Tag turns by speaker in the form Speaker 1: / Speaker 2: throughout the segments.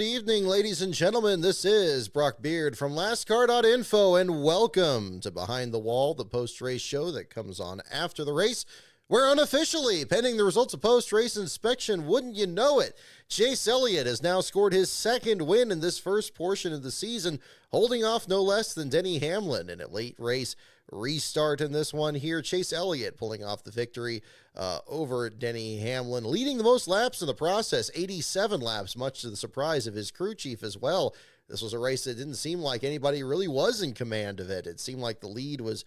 Speaker 1: Good evening, ladies and gentlemen. This is Brock Beard from LastCar.info, and welcome to Behind the Wall, the post-race show that comes on after the race, where unofficially, pending the results of post-race inspection, wouldn't you know it, Chase Elliott has now scored his second win in this first portion of the season, holding off no less than Denny Hamlin in a late race restart in this one here. Chase Elliott pulling off the victory over Denny Hamlin, leading the most laps in the process, 87 laps, much to the surprise of his crew chief as well. This was a race that didn't seem like anybody really was in command of it. It seemed like the lead was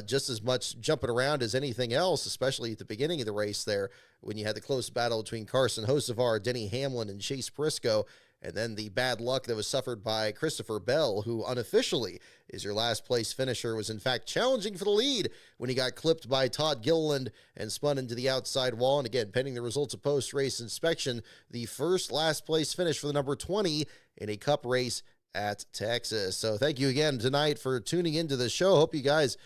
Speaker 1: just as much jumping around as anything else, especially at the beginning of the race there when you had the close battle between Carson Hocevar, Denny Hamlin, and Chase Briscoe. And then the bad luck that was suffered by Christopher Bell, who unofficially is your last place finisher, was in fact challenging for the lead when he got clipped by Todd Gilliland and spun into the outside wall. And again, pending the results of post-race inspection, the first last place finish for the number 20 in a Cup race at Texas. So thank you again tonight for tuning into the show. Hope you guys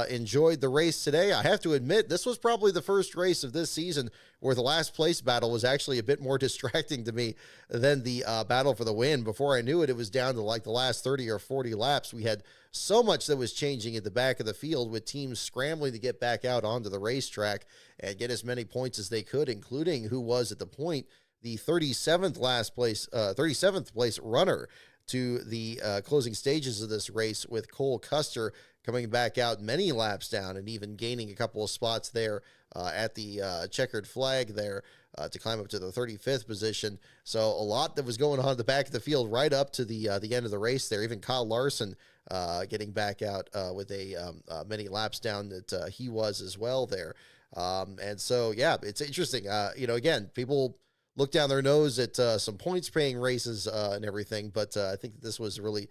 Speaker 1: enjoyed the race today. I have to admit, this was probably the first race of this season where the last place battle was actually a bit more distracting to me than the battle for the win. Before I knew it, it was down to like the last 30 or 40 laps. We had so much that was changing at the back of the field, with teams scrambling to get back out onto the racetrack and get as many points as they could, including who was at the point the 37th place runner to the closing stages of this race, with Cole Custer coming back out many laps down and even gaining a couple of spots there at the checkered flag there to climb up to the 35th position. So a lot that was going on at the back of the field right up to the end of the race there. Even Kyle Larson getting back out with many laps down that he was as well there. And so, yeah, it's interesting. Again, people look down their nose at some points-paying races and everything, but I think that this was a really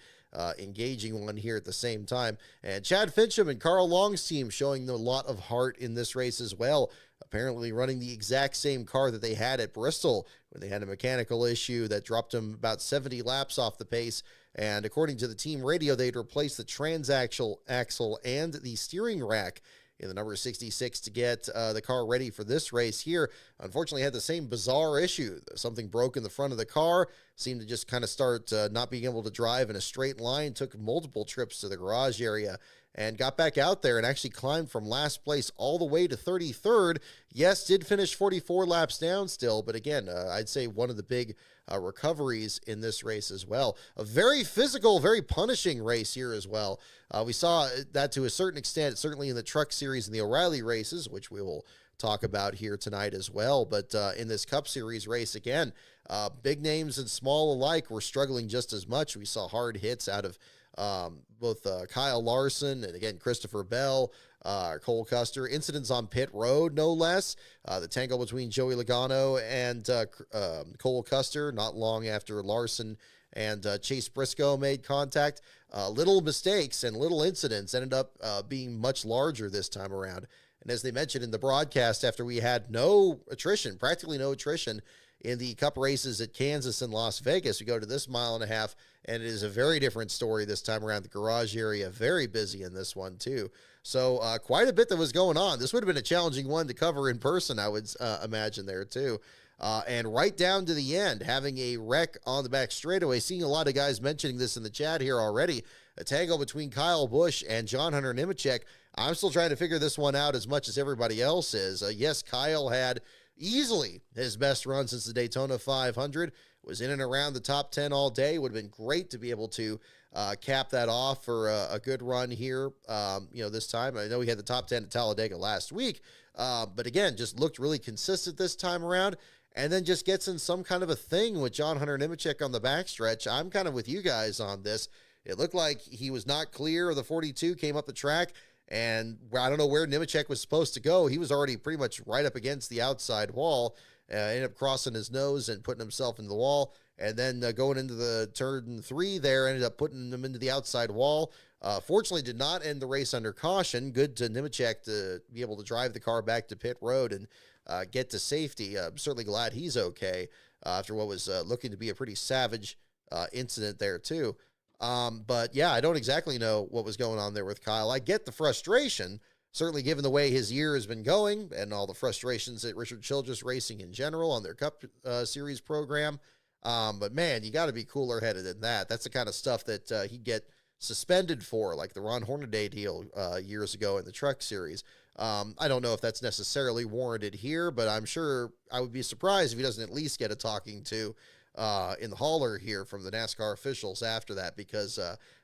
Speaker 1: engaging one here at the same time. And Chad Fincham and Carl Long's team showing a lot of heart in this race as well, apparently running the exact same car that they had at Bristol when they had a mechanical issue that dropped them about 70 laps off the pace. And according to the team radio, they'd replaced the transaxle axle and the steering rack in the number 66 to get the car ready for this race here. Unfortunately, had the same bizarre issue. Something broke in the front of the car, seemed to just kind of start not being able to drive in a straight line, took multiple trips to the garage area, and got back out there and actually climbed from last place all the way to 33rd. Yes, did finish 44 laps down still, but again, I'd say one of the big recoveries in this race as well. A very physical, very punishing race here as well. We saw that to a certain extent, certainly in the Truck Series and the O'Reilly races, which we will talk about here tonight as well. But in this Cup Series race, again, big names and small alike were struggling just as much. We saw hard hits out of both Kyle Larson and, again, Christopher Bell, Cole Custer, incidents on pit road, no less. The tangle between Joey Logano and Cole Custer not long after Larson and Chase Briscoe made contact. Little mistakes and little incidents ended up being much larger this time around. And as they mentioned in the broadcast, after we had no attrition, practically no attrition in the Cup races at Kansas and Las Vegas, we go to this 1.5 miles, and it is a very different story this time around. The garage area, very busy in this one too. So quite a bit that was going on. This would have been a challenging one to cover in person, I would imagine there too. And right down to the end, having a wreck on the back straightaway, seeing a lot of guys mentioning this in the chat here already, a tangle between Kyle Busch and John Hunter Nemechek. I'm still trying to figure this one out as much as everybody else is. Yes, Kyle had easily his best run since the Daytona 500, was in and around the top 10 all day. Would have been great to be able to cap that off for a good run here, this time. I know he had the top 10 at Talladega last week, but again, just looked really consistent this time around, and then just gets in some kind of a thing with John Hunter Nemechek on the backstretch. I'm kind of with you guys on this. It looked like he was not clear of the 42, came up the track, and I don't know where Nemechek was supposed to go. He was already pretty much right up against the outside wall, ended up crossing his nose and putting himself into the wall, and then going into the turn 3 there, ended up putting him into the outside wall. Fortunately, did not end the race under caution. Good to Nemechek to be able to drive the car back to pit road and get to safety. I'm certainly glad he's okay after what was looking to be a pretty savage incident there too. But yeah, I don't exactly know what was going on there with Kyle. I get the frustration, certainly given the way his year has been going and all the frustrations at Richard Childress Racing in general on their Cup Series program. But man, you got to be cooler headed than that. That's the kind of stuff that he'd get suspended for, like the Ron Hornaday deal years ago in the Truck Series. I don't know if that's necessarily warranted here, but I'm sure I would be surprised if he doesn't at least get a talking to in the hauler here from the NASCAR officials after that, because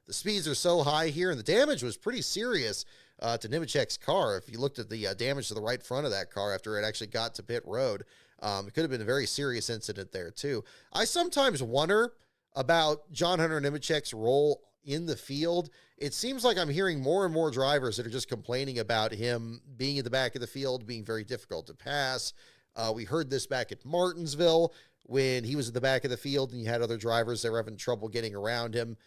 Speaker 1: the speeds are so high here, and the damage was pretty serious to Nemechek's car. If you looked at the damage to the right front of that car after it actually got to pit road, it could have been a very serious incident there too. I sometimes wonder about John Hunter Nemechek's role in the field. It seems like I'm hearing more and more drivers that are just complaining about him being in the back of the field, being very difficult to pass. We heard this back at Martinsville when he was at the back of the field and you had other drivers that were having trouble getting around him,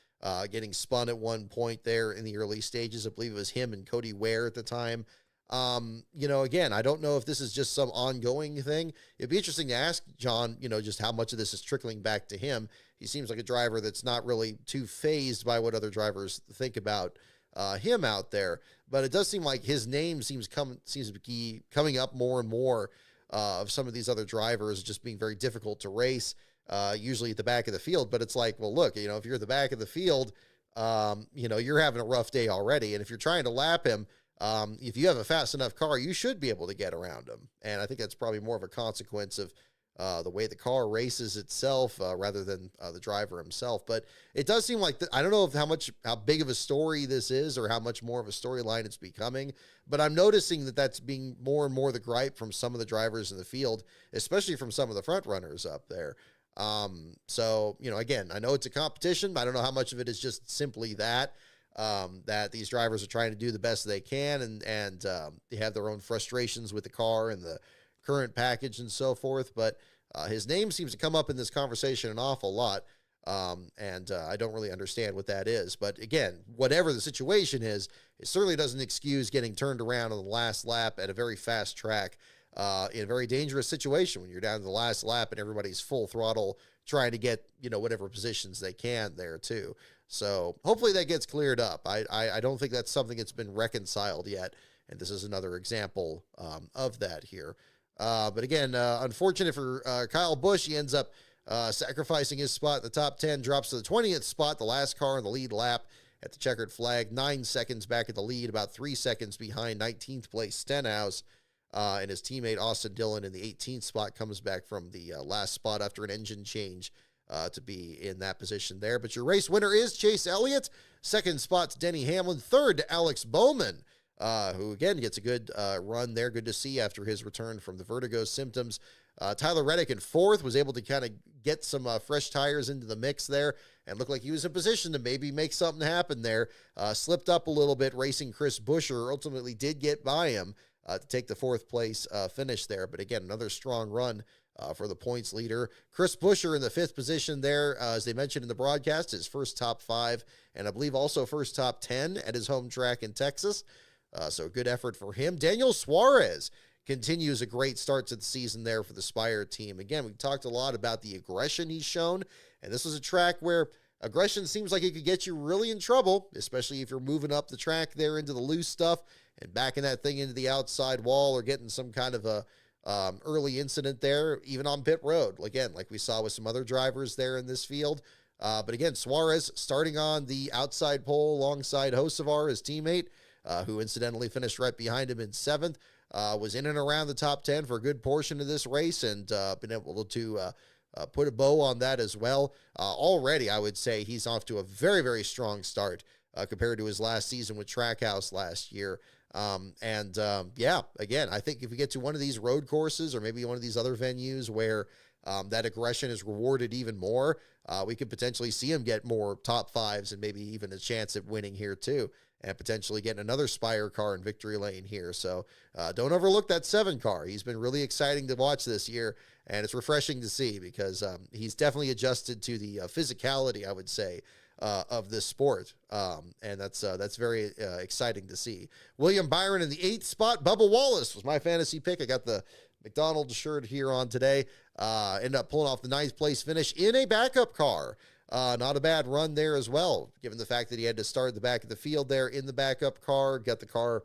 Speaker 1: getting spun at one point there in the early stages. I believe it was him and Cody Ware at the time. Again, I don't know if this is just some ongoing thing. It'd be interesting to ask John, just how much of this is trickling back to him. He seems like a driver that's not really too fazed by what other drivers think about him out there. But it does seem like his name seems to be coming up more and more of some of these other drivers just being very difficult to race, usually at the back of the field. But it's like, well, look, if you're at the back of the field, you're having a rough day already. And if you're trying to lap him, if you have a fast enough car, you should be able to get around him. And I think that's probably more of a consequence of the way the car races itself rather than the driver himself. But it does seem like, I don't know how big of a story this is or how much more of a storyline it's becoming, but I'm noticing that that's being more and more the gripe from some of the drivers in the field, especially from some of the front runners up there. Again, I know it's a competition, but I don't know how much of it is just simply that these drivers are trying to do the best they can and they have their own frustrations with the car and the current package and so forth. But his name seems to come up in this conversation an awful lot. I don't really understand what that is. But again, whatever the situation is, it certainly doesn't excuse getting turned around on the last lap at a very fast track in a very dangerous situation when you're down to the last lap and everybody's full throttle trying to get, whatever positions they can there too. So hopefully that gets cleared up. I don't think that's something that's been reconciled yet. And this is another example of that here. But again, unfortunate for Kyle Busch, he ends up sacrificing his spot in the top 10, drops to the 20th spot, the last car in the lead lap at the checkered flag, 9 seconds back at the lead, about 3 seconds behind 19th place Stenhouse. And his teammate Austin Dillon in the 18th spot comes back from the last spot after an engine change to be in that position there. But your race winner is Chase Elliott. Second spot's Denny Hamlin. Third to Alex Bowman, who again gets a good run there. Good to see after his return from the vertigo symptoms. Tyler Reddick in fourth was able to kind of get some fresh tires into the mix there and looked like he was in position to maybe make something happen there. Slipped up a little bit, racing Chris Buescher, ultimately did get by him to take the fourth place finish there. But again, another strong run for the points leader. Chris Buescher in the fifth position there, as they mentioned in the broadcast, his first top 5, and I believe also first top 10 at his home track in Texas. So good effort for him. Daniel Suarez continues a great start to the season there for the Spire team. Again, we talked a lot about the aggression he's shown, and this was a track where aggression seems like it could get you really in trouble, especially if you're moving up the track there into the loose stuff and backing that thing into the outside wall or getting some kind of a early incident there, even on pit road. Again, like we saw with some other drivers there in this field. But again, Suarez starting on the outside pole alongside Hocevar, his teammate, who incidentally finished right behind him in 7th, was in and around the top 10 for a good portion of this race and been able to put a bow on that as well. Already, I would say he's off to a very, very strong start compared to his last season with Trackhouse last year. Again, I think if we get to one of these road courses or maybe one of these other venues where that aggression is rewarded even more, we could potentially see him get more top 5s and maybe even a chance at winning here too, and potentially getting another Spire car in victory lane here. So don't overlook that 7 car. He's been really exciting to watch this year, and it's refreshing to see because he's definitely adjusted to the physicality, I would say, of this sport. And that's very exciting to see. William Byron in the 8th spot. Bubba Wallace was my fantasy pick. I got the McDonald's shirt here on today. Ended up pulling off the 9th place finish in a backup car. Not a bad run there as well, given the fact that he had to start at the back of the field there in the backup car, got the car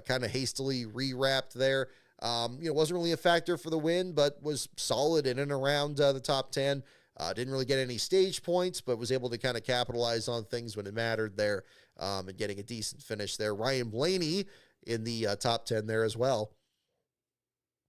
Speaker 1: kind of hastily rewrapped there. Wasn't really a factor for the win, but was solid in and around the top 10. Didn't really get any stage points, but was able to kind of capitalize on things when it mattered there, and getting a decent finish there. Ryan Blaney in the top 10 there as well.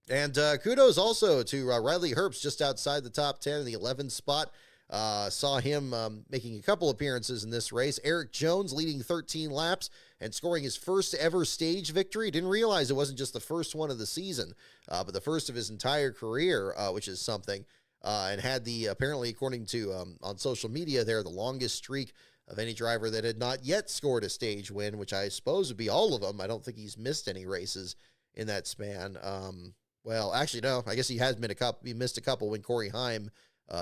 Speaker 1: And kudos also to Riley Herbst just outside the top 10 in the 11th spot. Saw him making a couple appearances in this race. Eric Jones leading 13 laps and scoring his first ever stage victory. Didn't realize it wasn't just the first one of the season, but the first of his entire career, which is something. And had the, apparently, according to on social media there, the longest streak of any driver that had not yet scored a stage win, which I suppose would be all of them. I don't think he's missed any races in that span. Well, actually, no. I guess he has been he missed a couple when Corey Heim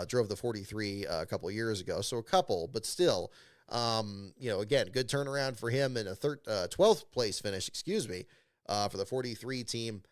Speaker 1: drove the 43 a couple of years ago. So a couple, but still, again, good turnaround for him in a 12th place finish, for the 43 team.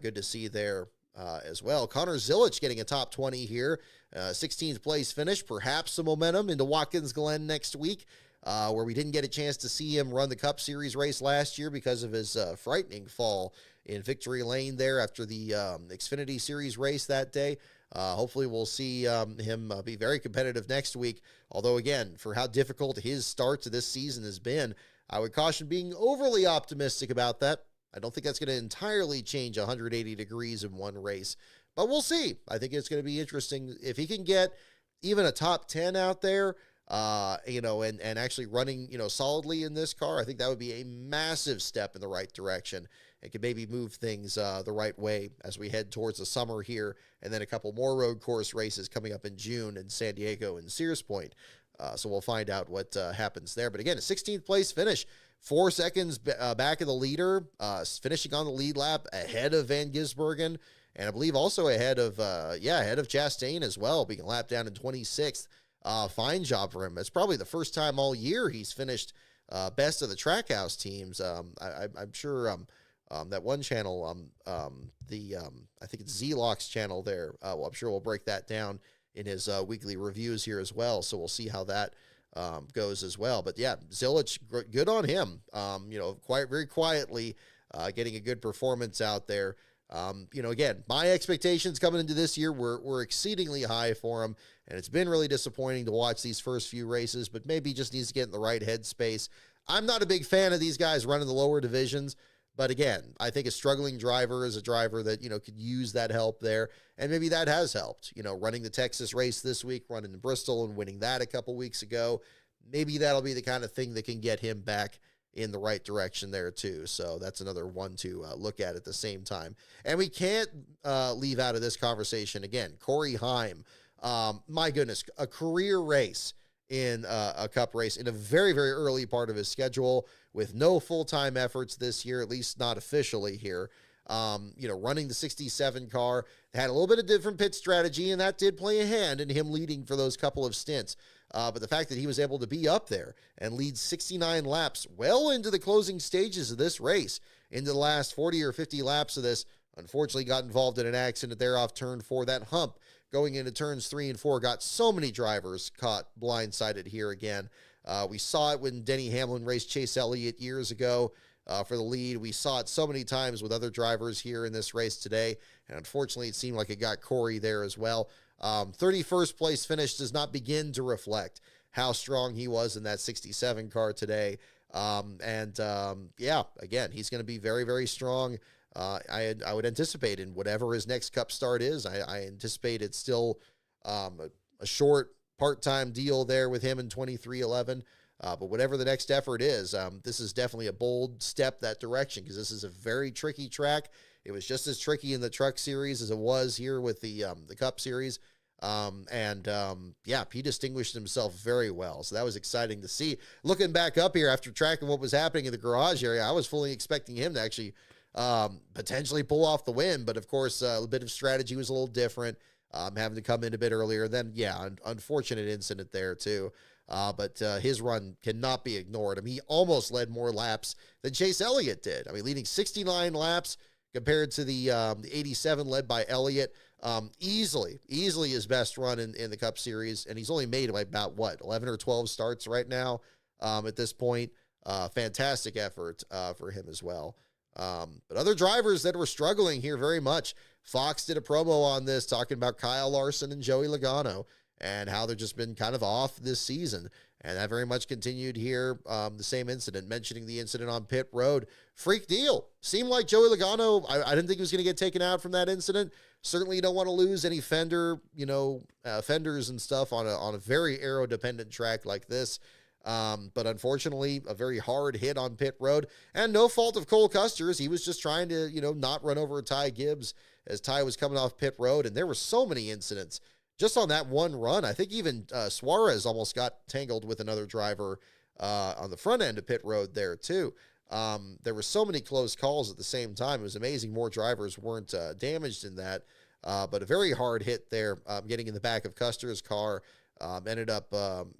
Speaker 1: Good to see there as well. Connor Zilic getting a top 20 here. 16th place finish, perhaps some momentum into Watkins Glen next week, where we didn't get a chance to see him run the Cup Series race last year because of his frightening fall in Victory Lane there after the Xfinity Series race that day. Hopefully we'll see him be very competitive next week. Although, again, for how difficult his start to this season has been, I would caution being overly optimistic about that. I don't think that's going to entirely change 180 degrees in one race, but we'll see. I think it's going to be interesting if he can get even a top 10 out there, and actually running, solidly in this car. I think that would be a massive step in the right direction. It could maybe move things the right way as we head towards the summer here, and then a couple more road course races coming up in June in San Diego and Sears Point. So we'll find out what happens there. But again, a 16th place finish, 4 seconds back of the leader, finishing on the lead lap ahead of Van Gisbergen, and I believe also ahead of Chastain as well, being lapped down in 26th. Fine job for him. It's probably the first time all year he's finished best of the Trackhouse teams. I'm sure that one channel, I think it's Z-Lock's channel there. I'm sure we'll break that down in his weekly reviews here as well. So we'll see how that goes as well. But yeah, Zilic, good on him. Very quietly getting a good performance out there. Again, my expectations coming into this year were exceedingly high for him, and it's been really disappointing to watch these first few races, but maybe just needs to get in the right headspace. I'm not a big fan of these guys running the lower divisions, but again, I think a struggling driver is a driver that, could use that help there, and maybe that has helped. Running the Texas race this week, running in Bristol and winning that a couple weeks ago, maybe that'll be the kind of thing that can get him back in the right direction there too. So that's another one to look at the same time. And we can't leave out of this conversation, again, Corey Heim. My goodness, a career race in a Cup race in a very, very early part of his schedule with no full-time efforts this year, at least not officially here. Running the 67 car, had a little bit of different pit strategy, and that did play a hand in him leading for those couple of stints. But the fact that he was able to be up there and lead 69 laps well into the closing stages of this race, into the last 40 or 50 laps of this, unfortunately got involved in an accident there off turn 4. That hump going into turns 3 and 4 got so many drivers caught blindsided here again. We saw it when Denny Hamlin raced Chase Elliott years ago for the lead. We saw it so many times with other drivers here in this race today, and unfortunately it seemed like it got Corey there as well. 31st place finish does not begin to reflect how strong he was in that 67 car today. Again, he's going to be very, very strong. I would anticipate in whatever his next Cup start is, I anticipate it's still a short part-time deal there with him in 2311. But whatever the next effort is, this is definitely a bold step that direction, because this is a very tricky track. It was just as tricky in the Truck Series as it was here with the Cup Series. He distinguished himself very well. So that was exciting to see. Looking back up here after tracking what was happening in the garage area, I was fully expecting him to actually potentially pull off the win. But of course, a bit of strategy was a little different, having to come in a bit earlier. Then, unfortunate incident there too. But his run cannot be ignored. I mean, he almost led more laps than Chase Elliott did. I mean, leading 69 laps compared to the 87 led by Elliott. Easily his best run in the Cup Series, and he's only made about 11 or 12 starts right now at this point. Fantastic effort for him as well. But other drivers that were struggling here very much. Fox did a promo on this talking about Kyle Larson and Joey Logano, and how they've just been kind of off this season. And that very much continued here. The same incident, mentioning the incident on pit road. Freak deal. Seemed like Joey Logano, I didn't think he was going to get taken out from that incident. Certainly you don't want to lose any fenders and stuff on a very aero-dependent track like this. But unfortunately, a very hard hit on pit road, and no fault of Cole Custer's. He was just trying to, not run over Ty Gibbs as Ty was coming off pit road. And there were so many incidents just on that one run. I think even Suarez almost got tangled with another driver on the front end of pit road there too. There were so many close calls at the same time. It was amazing more drivers weren't damaged in that. But a very hard hit there, getting in the back of Custer's car. Ended up,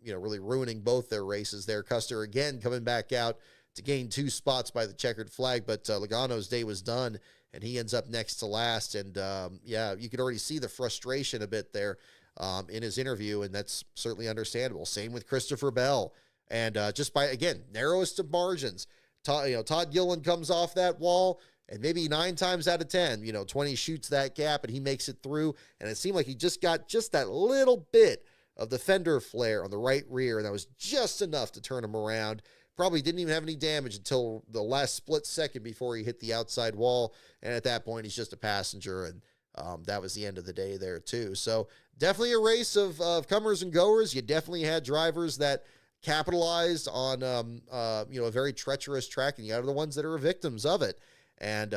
Speaker 1: really ruining both their races there. Custer again coming back out to gain 2 spots by the checkered flag, but Logano's day was done, and he ends up next to last. And you could already see the frustration a bit there in his interview, and that's certainly understandable. Same with Christopher Bell, and just by, again, narrowest of margins. Todd Gilliland comes off that wall, and maybe 9 times out of 10, 20 shoots that gap, and he makes it through. And it seemed like he just got just that little bit of the fender flare on the right rear, and that was just enough to turn him around. Probably didn't even have any damage until the last split second before he hit the outside wall, and at that point, he's just a passenger, and that was the end of the day there, too. So definitely a race of comers and goers. You definitely had drivers that capitalized on, a very treacherous track, and you have the ones that are victims of it. And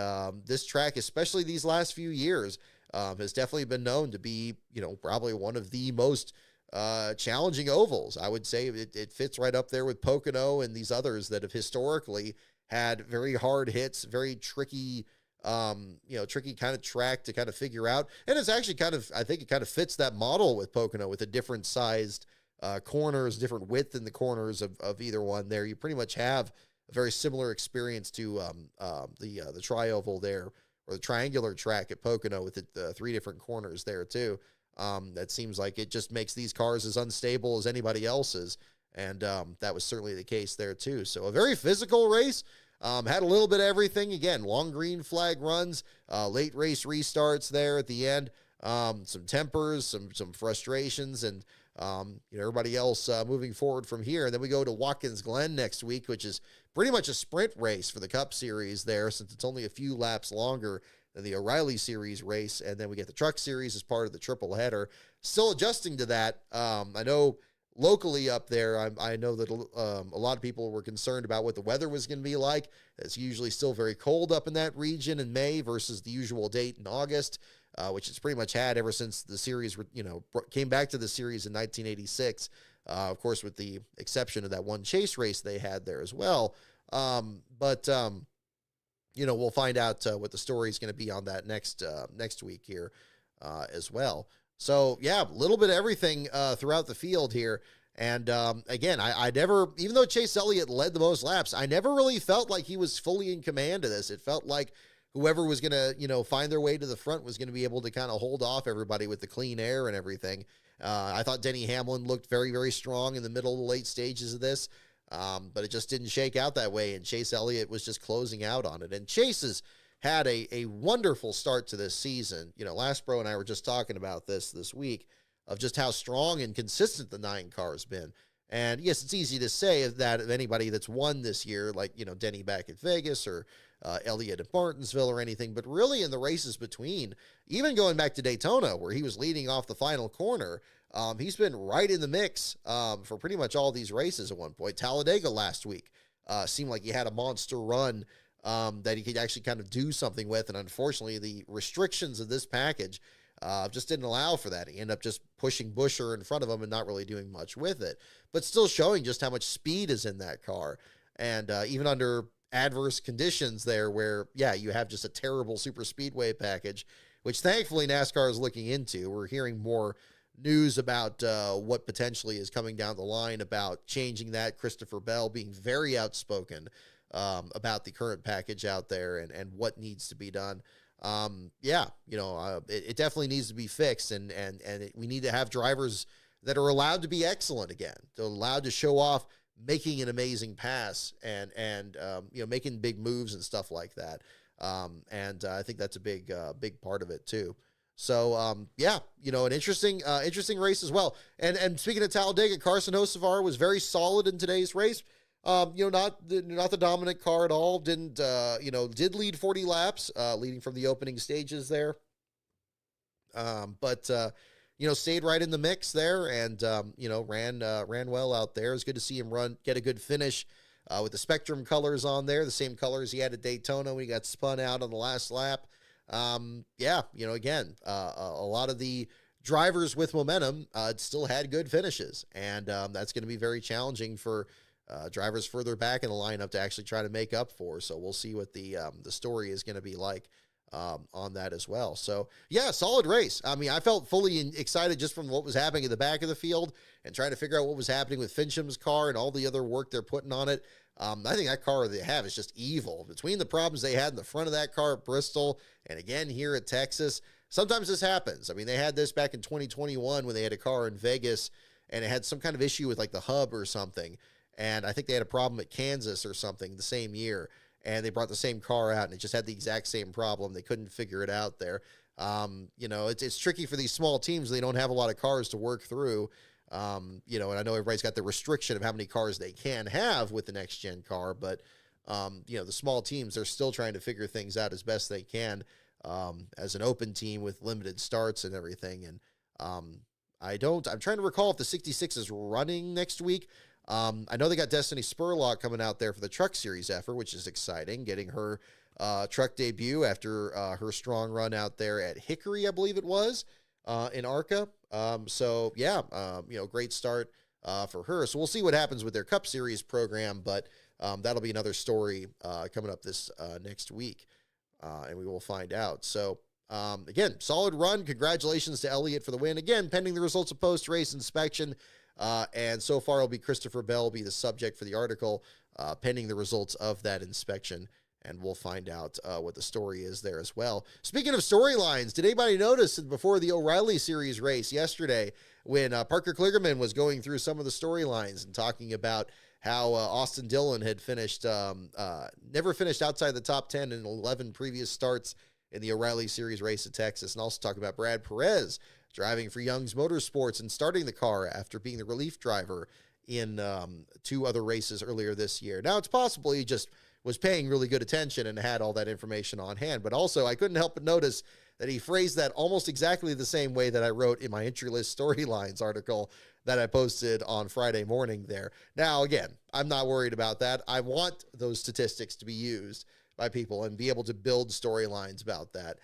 Speaker 1: this track, especially these last few years, has definitely been known to be, probably one of the most challenging ovals. I would say it fits right up there with Pocono and these others that have historically had very hard hits, very tricky, tricky kind of track to kind of figure out. And it's actually I think it kind of fits that model with Pocono, with the different sized corners, different width in the corners of either one there. You pretty much have a very similar experience to the tri-oval there, or the triangular track at Pocono with the 3 different corners there too. That seems like it just makes these cars as unstable as anybody else's. And that was certainly the case there too. So a very physical race, had a little bit of everything. Again, long green flag runs, late race restarts there at the end, some tempers, some frustrations, and everybody else moving forward from here. And then we go to Watkins Glen next week, which is pretty much a sprint race for the Cup Series there, since it's only a few laps longer than the O'Reilly Series race. And then we get the Truck Series as part of the triple header. Still adjusting to that. I know locally up there, I know that a lot of people were concerned about what the weather was going to be like. It's usually still very cold up in that region in May versus the usual date in August, which it's pretty much had ever since the series, came back to the series in 1986. Of course, with the exception of that one chase race they had there as well. We'll find out what the story is going to be on that next week here as well. So, yeah, a little bit of everything throughout the field here. And again, I never, even though Chase Elliott led the most laps, I never really felt like he was fully in command of this. It felt like whoever was going to, find their way to the front was going to be able to kind of hold off everybody with the clean air and everything. I thought Denny Hamlin looked very, very strong in the middle, late stages of this. But it just didn't shake out that way, and Chase Elliott was just closing out on it. And Chase has had a wonderful start to this season. Last Bro and I were just talking about this week of just how strong and consistent the 9 car's been. And yes, it's easy to say that of anybody that's won this year, like, Denny back at Vegas or Elliott at Martinsville or anything, but really in the races between, even going back to Daytona where he was leading off the final corner, he's been right in the mix for pretty much all these races at one point. Talladega last week seemed like he had a monster run that he could actually kind of do something with, and unfortunately the restrictions of this package just didn't allow for that. He ended up just pushing Buescher in front of him and not really doing much with it, but still showing just how much speed is in that car. And even under adverse conditions there where, you have just a terrible super speedway package, which thankfully NASCAR is looking into. We're hearing more news about what potentially is coming down the line about changing that. Christopher Bell being very outspoken about the current package out there and what needs to be done. It definitely needs to be fixed, and we need to have drivers that are allowed to be excellent again. They're allowed to show off making an amazing pass and making big moves and stuff like that. I think that's a big part of it too. So yeah, an interesting race as well. And speaking of Talladega, Carson Hocevar was very solid in today's race. Not the dominant car at all. Did lead 40 laps, leading from the opening stages there. But stayed right in the mix there, and ran well out there. It was good to see him get a good finish with the Spectrum colors on there, the same colors he had at Daytona when he got spun out on the last lap. Again, a lot of the drivers with momentum still had good finishes, and that's going to be very challenging for drivers further back in the lineup to actually try to make up for. So we'll see what the story is going to be like on that as well. So yeah, solid race. I mean, I felt fully excited just from what was happening in the back of the field and trying to figure out what was happening with Fincham's car and all the other work they're putting on it. I think that car they have is just evil. Between the problems they had in the front of that car at Bristol and again here at Texas, sometimes this happens. I mean, they had this back in 2021 when they had a car in Vegas and it had some kind of issue with like the hub or something. And I think they had a problem at Kansas or something the same year. And they brought the same car out and it just had the exact same problem. They couldn't figure it out there. It's tricky for these small teams. They don't have a lot of cars to work through. And I know everybody's got the restriction of how many cars they can have with the next gen car, but, the small teams, they're still trying to figure things out as best they can, as an open team with limited starts and everything. And, I'm trying to recall if the 66 is running next week. I know they got Destiny Spurlock coming out there for the Truck Series effort, which is exciting, getting her, truck debut after, her strong run out there at Hickory, I believe it was, in ARCA. Great start for her. So we'll see what happens with their Cup Series program, but that'll be another story coming up this next week, and we will find out. So again, solid run. Congratulations to Elliott for the win. Again, pending the results of post-race inspection, and so far it'll be Christopher Bell be the subject for the article, pending the results of that inspection. And we'll find out what the story is there as well. Speaking of storylines, did anybody notice before the O'Reilly Series race yesterday when Parker Kligerman was going through some of the storylines and talking about how Austin Dillon had never finished outside the top 10 in 11 previous starts in the O'Reilly Series race at Texas, and also talking about Brad Perez driving for Young's Motorsports and starting the car after being the relief driver in 2 other races earlier this year. Now, it's possible he just was paying really good attention and had all that information on hand. But also, I couldn't help but notice that he phrased that almost exactly the same way that I wrote in my entry list storylines article that I posted on Friday morning there. Now, again, I'm not worried about that. I want those statistics to be used by people and be able to build storylines about that.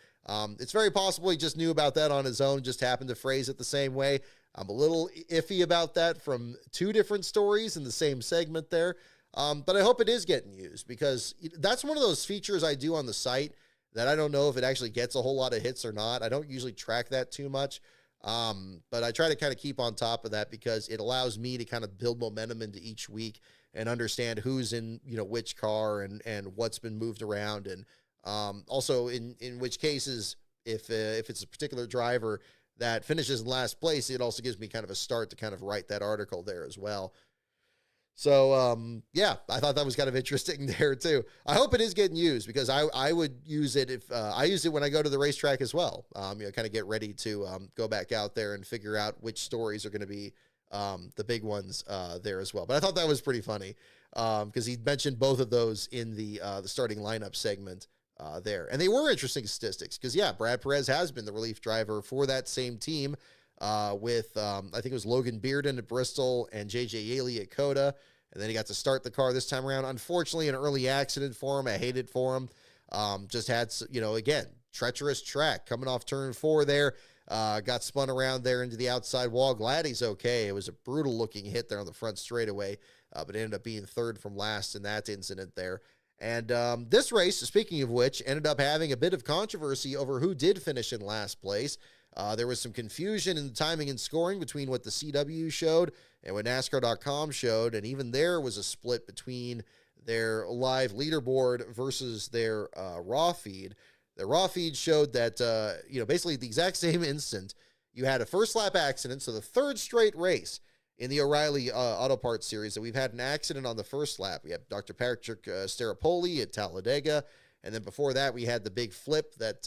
Speaker 1: It's very possible he just knew about that on his own, just happened to phrase it the same way. I'm a little iffy about that from 2 different stories in the same segment there. But I hope it is getting used because that's one of those features I do on the site that I don't know if it actually gets a whole lot of hits or not. I don't usually track that too much. But I try to kind of keep on top of that because it allows me to kind of build momentum into each week and understand who's in, which car and what's been moved around. And, also in which cases, if it's a particular driver that finishes in last place, it also gives me kind of a start to kind of write that article there as well. So, I thought that was kind of interesting there too. I hope it is getting used because I would use it if I use it when I go to the racetrack as well. Kind of get ready to go back out there and figure out which stories are going to be the big ones there as well. But I thought that was pretty funny because he mentioned both of those in the starting lineup segment there. And they were interesting statistics because, Brad Perez has been the relief driver for that same team with, I think it was Logan Bearden at Bristol and J.J. Yaley at COTA. And then he got to start the car this time around. Unfortunately, an early accident for him. I hate it for him. Just had, again, treacherous track coming off turn 4 there. Got spun around there into the outside wall. Glad he's okay. It was a brutal looking hit there on the front straightaway, but ended up being 3rd from last in that incident there. And this race, speaking of which, ended up having a bit of controversy over who did finish in last place. There was some confusion in the timing and scoring between what the CW showed and what NASCAR.com showed, and even there was a split between their live leaderboard versus their raw feed. The raw feed showed that, basically the exact same instant, you had a first lap accident, so the 3rd straight race in the O'Reilly Auto Parts Series that we've had an accident on the first lap. We have Dr. Patrick Staropoli at Talladega, And then before that, we had the big flip that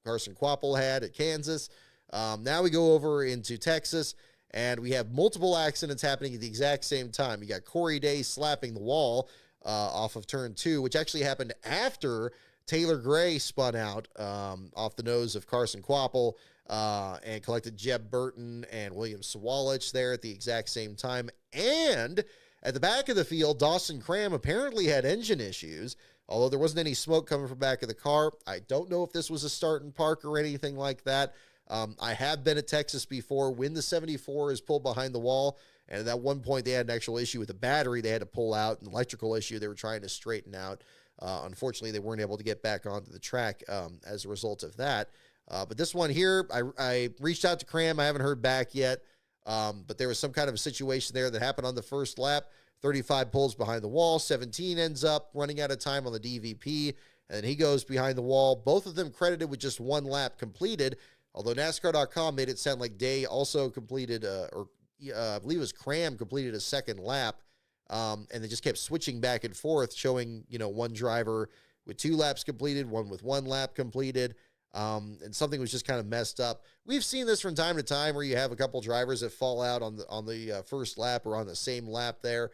Speaker 1: Carson Kvapil had at Kansas. Now we go over into Texas, and we have multiple accidents happening at the exact same time. You got Corey Day slapping the wall off of turn 2, which actually happened after Taylor Gray spun out off the nose of Carson Kvapil and collected Jeb Burton and William Sawalich there at the exact same time. And at the back of the field, Dawson Cram apparently had engine issues, although there wasn't any smoke coming from the back of the car. I don't know if this was a start and park or anything like that. I have been at Texas before when the 74 is pulled behind the wall, and at that one point they had an actual issue with the battery they had to pull out, an electrical issue they were trying to straighten out. Unfortunately, they weren't able to get back onto the track as a result of that. But this one here, I reached out to Cram. I haven't heard back yet, but there was some kind of a situation there that happened on the first lap. 35 pulls behind the wall. 17 ends up running out of time on the DVP, and then he goes behind the wall. Both of them credited with just one lap completed, although NASCAR.com made it sound like Day also completed, I believe it was Cram completed a second lap, and they just kept switching back and forth, showing, one driver with 2 laps completed, one with 1 lap completed, and something was just kind of messed up. We've seen this from time to time where you have a couple drivers that fall out on the first lap or on the same lap there.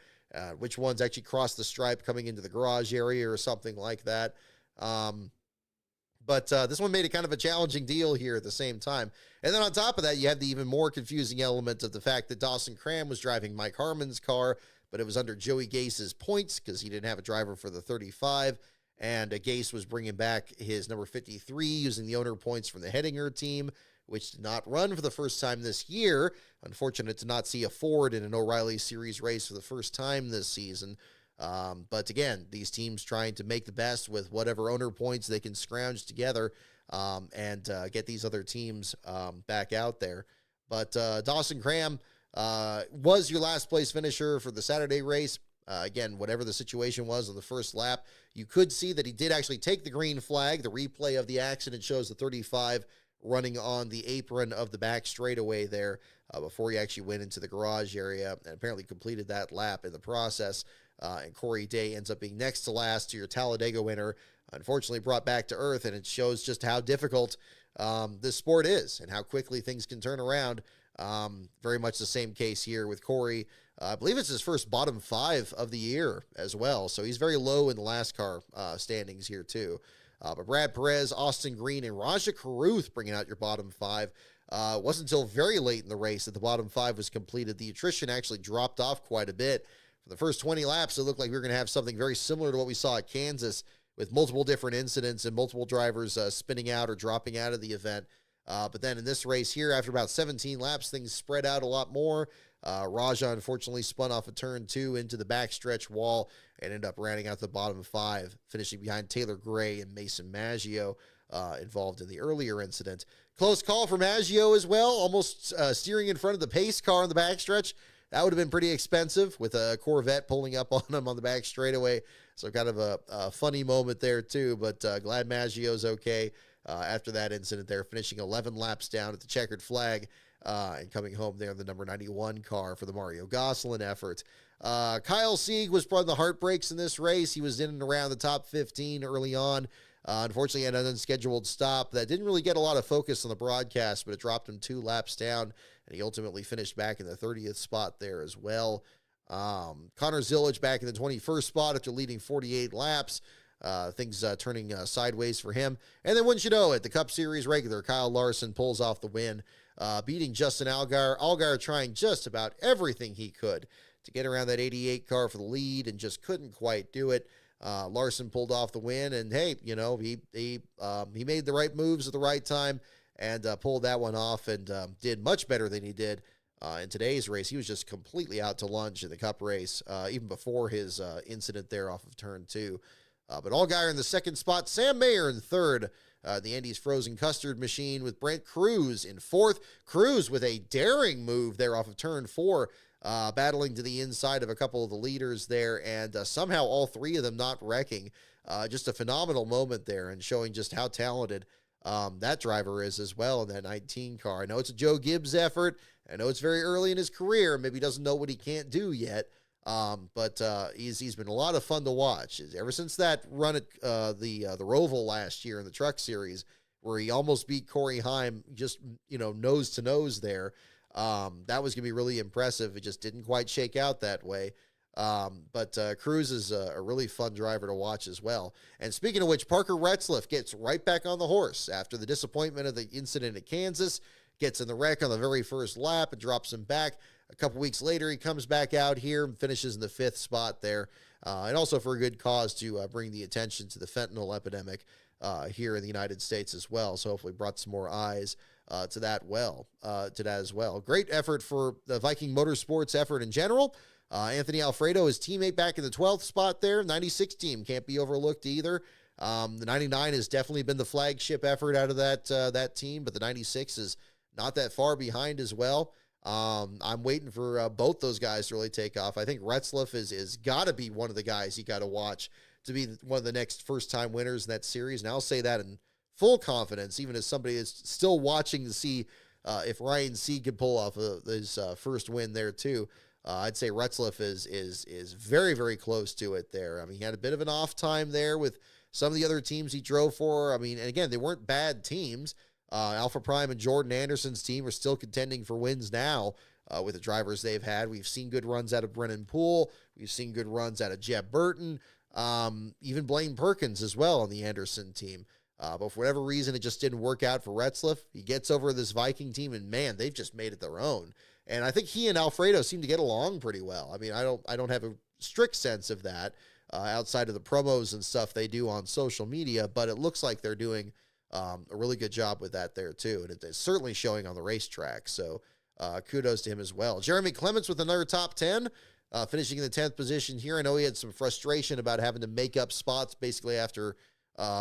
Speaker 1: Which ones actually cross the stripe coming into the garage area or something like that. But this one made it kind of a challenging deal here at the same time. And then on top of that, you have the even more confusing element of the fact that Dawson Cram was driving Mike Harmon's car, but it was under Joey Gase's points because he didn't have a driver for the 35. And Gase was bringing back his number 53 using the owner points from the Hettinger team, which did not run for the first time this year. Unfortunate to not see a Ford in an O'Reilly Series race for the first time this season. But again, these teams trying to make the best with whatever owner points they can scrounge together and get these other teams back out there. But Dawson Cram was your last place finisher for the Saturday race. Again, whatever the situation was on the first lap, you could see that he did actually take the green flag. The replay of the accident shows the 35 running on the apron of the back straightaway there before he actually went into the garage area and apparently completed that lap in the process. And Corey Day ends up being next to last to your Talladega winner, unfortunately brought back to earth, and it shows just how difficult this sport is and how quickly things can turn around. Very much the same case here with Corey. I believe it's his first bottom 5 of the year as well, so he's very low in the last car standings here too. But Brad Perez, Austin Green, and Raja Caruth bringing out your bottom 5. It wasn't until very late in the race that the bottom 5 was completed. The attrition actually dropped off quite a bit. For the first 20 laps, it looked like we were going to have something very similar to what we saw at Kansas with multiple different incidents and multiple drivers spinning out or dropping out of the event. But then in this race here, after about 17 laps, things spread out a lot more. Raja unfortunately spun off of turn 2 into the backstretch wall and ended up rounding out the bottom 5, finishing behind Taylor Gray and Mason Maggio involved in the earlier incident. Close call for Maggio as well, almost steering in front of the pace car in the backstretch. That would have been pretty expensive with a Corvette pulling up on him on the back straightaway. So kind of a funny moment there too, but glad Maggio's okay after that incident there, finishing 11 laps down at the checkered flag and coming home there in the number 91 car for the Mario Gosselin effort. Kyle Sieg was part of the heartbreaks in this race. He was in and around the top 15 early on. Unfortunately, had an unscheduled stop that didn't really get a lot of focus on the broadcast, but it dropped him 2 laps down, and he ultimately finished back in the 30th spot there as well. Connor Zillage back in the 21st spot after leading 48 laps. Things turning sideways for him. And then wouldn't you know it, the Cup Series regular Kyle Larson pulls off the win, beating Justin Allgaier. Allgaier trying just about everything he could to get around that 88 car for the lead and just couldn't quite do it. Larson pulled off the win, and hey, he made the right moves at the right time and pulled that one off and did much better than he did in today's race. He was just completely out to lunch in the Cup race, even before his incident there off of turn 2. But Allgaier in the second spot, Sam Mayer in third. The Andy's Frozen Custard Machine with Brent Cruz in fourth. Cruz with a daring move there off of turn 4, battling to the inside of a couple of the leaders there, and somehow all 3 of them not wrecking. Just a phenomenal moment there and showing just how talented that driver is as well in that 19 car. I know it's a Joe Gibbs effort. I know it's very early in his career. Maybe he doesn't know what he can't do yet. But he's been a lot of fun to watch. Ever since that run at the Roval last year in the Truck Series, where he almost beat Corey Heim just nose to nose there. That was going to be really impressive. It just didn't quite shake out that way. But Cruz is a really fun driver to watch as well. And speaking of which, Parker Retzlaff gets right back on the horse after the disappointment of the incident at Kansas, gets in the wreck on the very first lap and drops him back. A couple weeks later, he comes back out here and finishes in the 5th spot there. And also for a good cause to bring the attention to the fentanyl epidemic here in the United States as well. So hopefully brought some more eyes to that as well. Great effort for the Viking Motorsports effort in general. Anthony Alfredo, his teammate, back in the 12th spot there. 96 team can't be overlooked either. The 99 has definitely been the flagship effort out of that team, but the 96 is not that far behind as well. I'm waiting for both those guys to really take off. I think Retzlaff is got to be one of the guys you got to watch to be one of the next first-time winners in that series. And I'll say that in full confidence, even as somebody is still watching to see if Ryan Sieg can pull off his first win there too. I'd say Retzlaff is very, very close to it there. I mean, he had a bit of an off time there with some of the other teams he drove for. I mean, and again, they weren't bad teams. Alpha Prime and Jordan Anderson's team are still contending for wins now with the drivers they've had. We've seen good runs out of Brennan Poole. We've seen good runs out of Jeb Burton. Even Blaine Perkins as well on the Anderson team. But for whatever reason, it just didn't work out for Retzlaff. He gets over this Viking team, and man, they've just made it their own. And I think he and Alfredo seem to get along pretty well. I mean, I don't have a strict sense of that outside of the promos and stuff they do on social media, but it looks like they're doing a really good job with that there too, and it's certainly showing on the racetrack. So kudos to him as well. Jeremy Clements with another top 10, finishing in the 10th position here. I know he had some frustration about having to make up spots basically after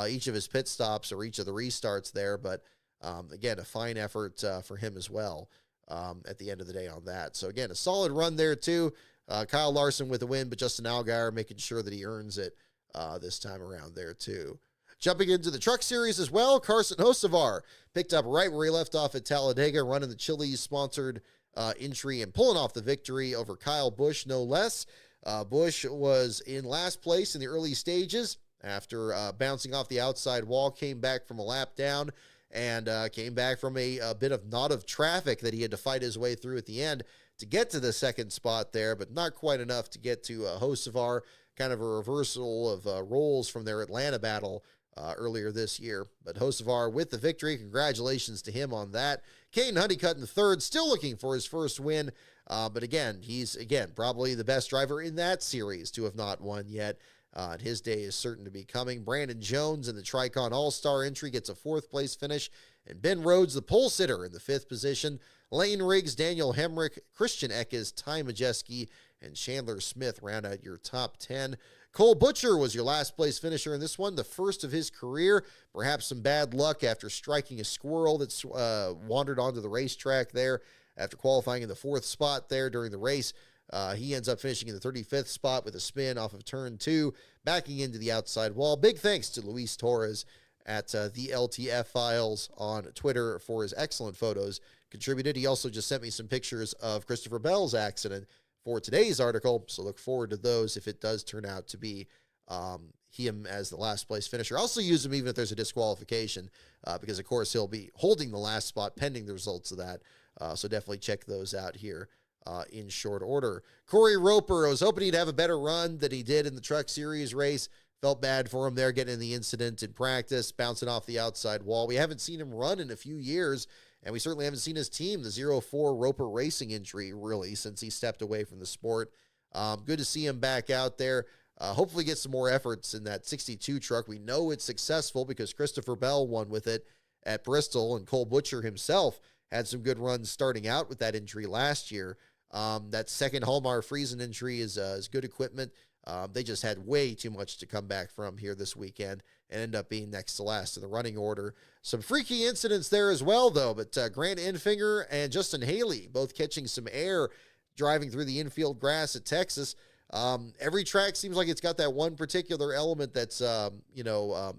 Speaker 1: each of his pit stops or each of the restarts there, but again, a fine effort for him as well at the end of the day on that. So again, a solid run there too. Kyle Larson with the win, but Justin Allgaier making sure that he earns it this time around there too. Jumping into the Truck Series as well, Carson Hocevar picked up right where he left off at Talladega, running the Chili's-sponsored entry and pulling off the victory over Kyle Busch, no less. Busch was in last place in the early stages after bouncing off the outside wall, came back from a lap down, and came back from a bit of knot of traffic that he had to fight his way through at the end to get to the 2nd spot there, but not quite enough to get to Hocevar. Kind of a reversal of roles from their Atlanta battle earlier this year. But Hocevar with the victory. Congratulations to him on that. Caden Honeycutt in the 3rd, still looking for his first win. But again, he's, probably the best driver in that series to have not won yet. And his day is certain to be coming. Brandon Jones in the Tricon All-Star entry gets a 4th place finish. And Ben Rhodes, the pole sitter, in the 5th position. Lane Riggs, Daniel Hemrick, Christian Eckes, Ty Majeski, and Chandler Smith round out your top 10. Cole Butcher was your last place finisher in this one, the first of his career. Perhaps some bad luck after striking a squirrel that's wandered onto the racetrack there after qualifying in the 4th spot there during the race. He ends up finishing in the 35th spot with a spin off of turn 2, backing into the outside wall. Big thanks to Luis Torres at the LTF Files on Twitter for his excellent photos contributed. He also just sent me some pictures of Christopher Bell's accident for today's article, so look forward to those if it does turn out to be him as the last place finisher. I'll also use him even if there's a disqualification because, of course, he'll be holding the last spot pending the results of that, so definitely check those out here in short order. Corey Roper, I was hoping he'd have a better run than he did in the Truck Series race. Felt bad for him there getting in the incident in practice, bouncing off the outside wall. We haven't seen him run in a few years, and we certainly haven't seen his team, the 04 Roper Racing entry, really, since he stepped away from the sport. Good to see him back out there. Hopefully get some more efforts in that 62 truck. We know it's successful because Christopher Bell won with it at Bristol, and Cole Butcher himself had some good runs starting out with that entry last year. That second Hallmar Friesen entry is good equipment. They just had way too much to come back from here this weekend and end up being next to last in the running order. Some freaky incidents there as well, though, but Grant Enfinger and Justin Haley both catching some air driving through the infield grass at Texas. Every track seems like it's got that one particular element that's,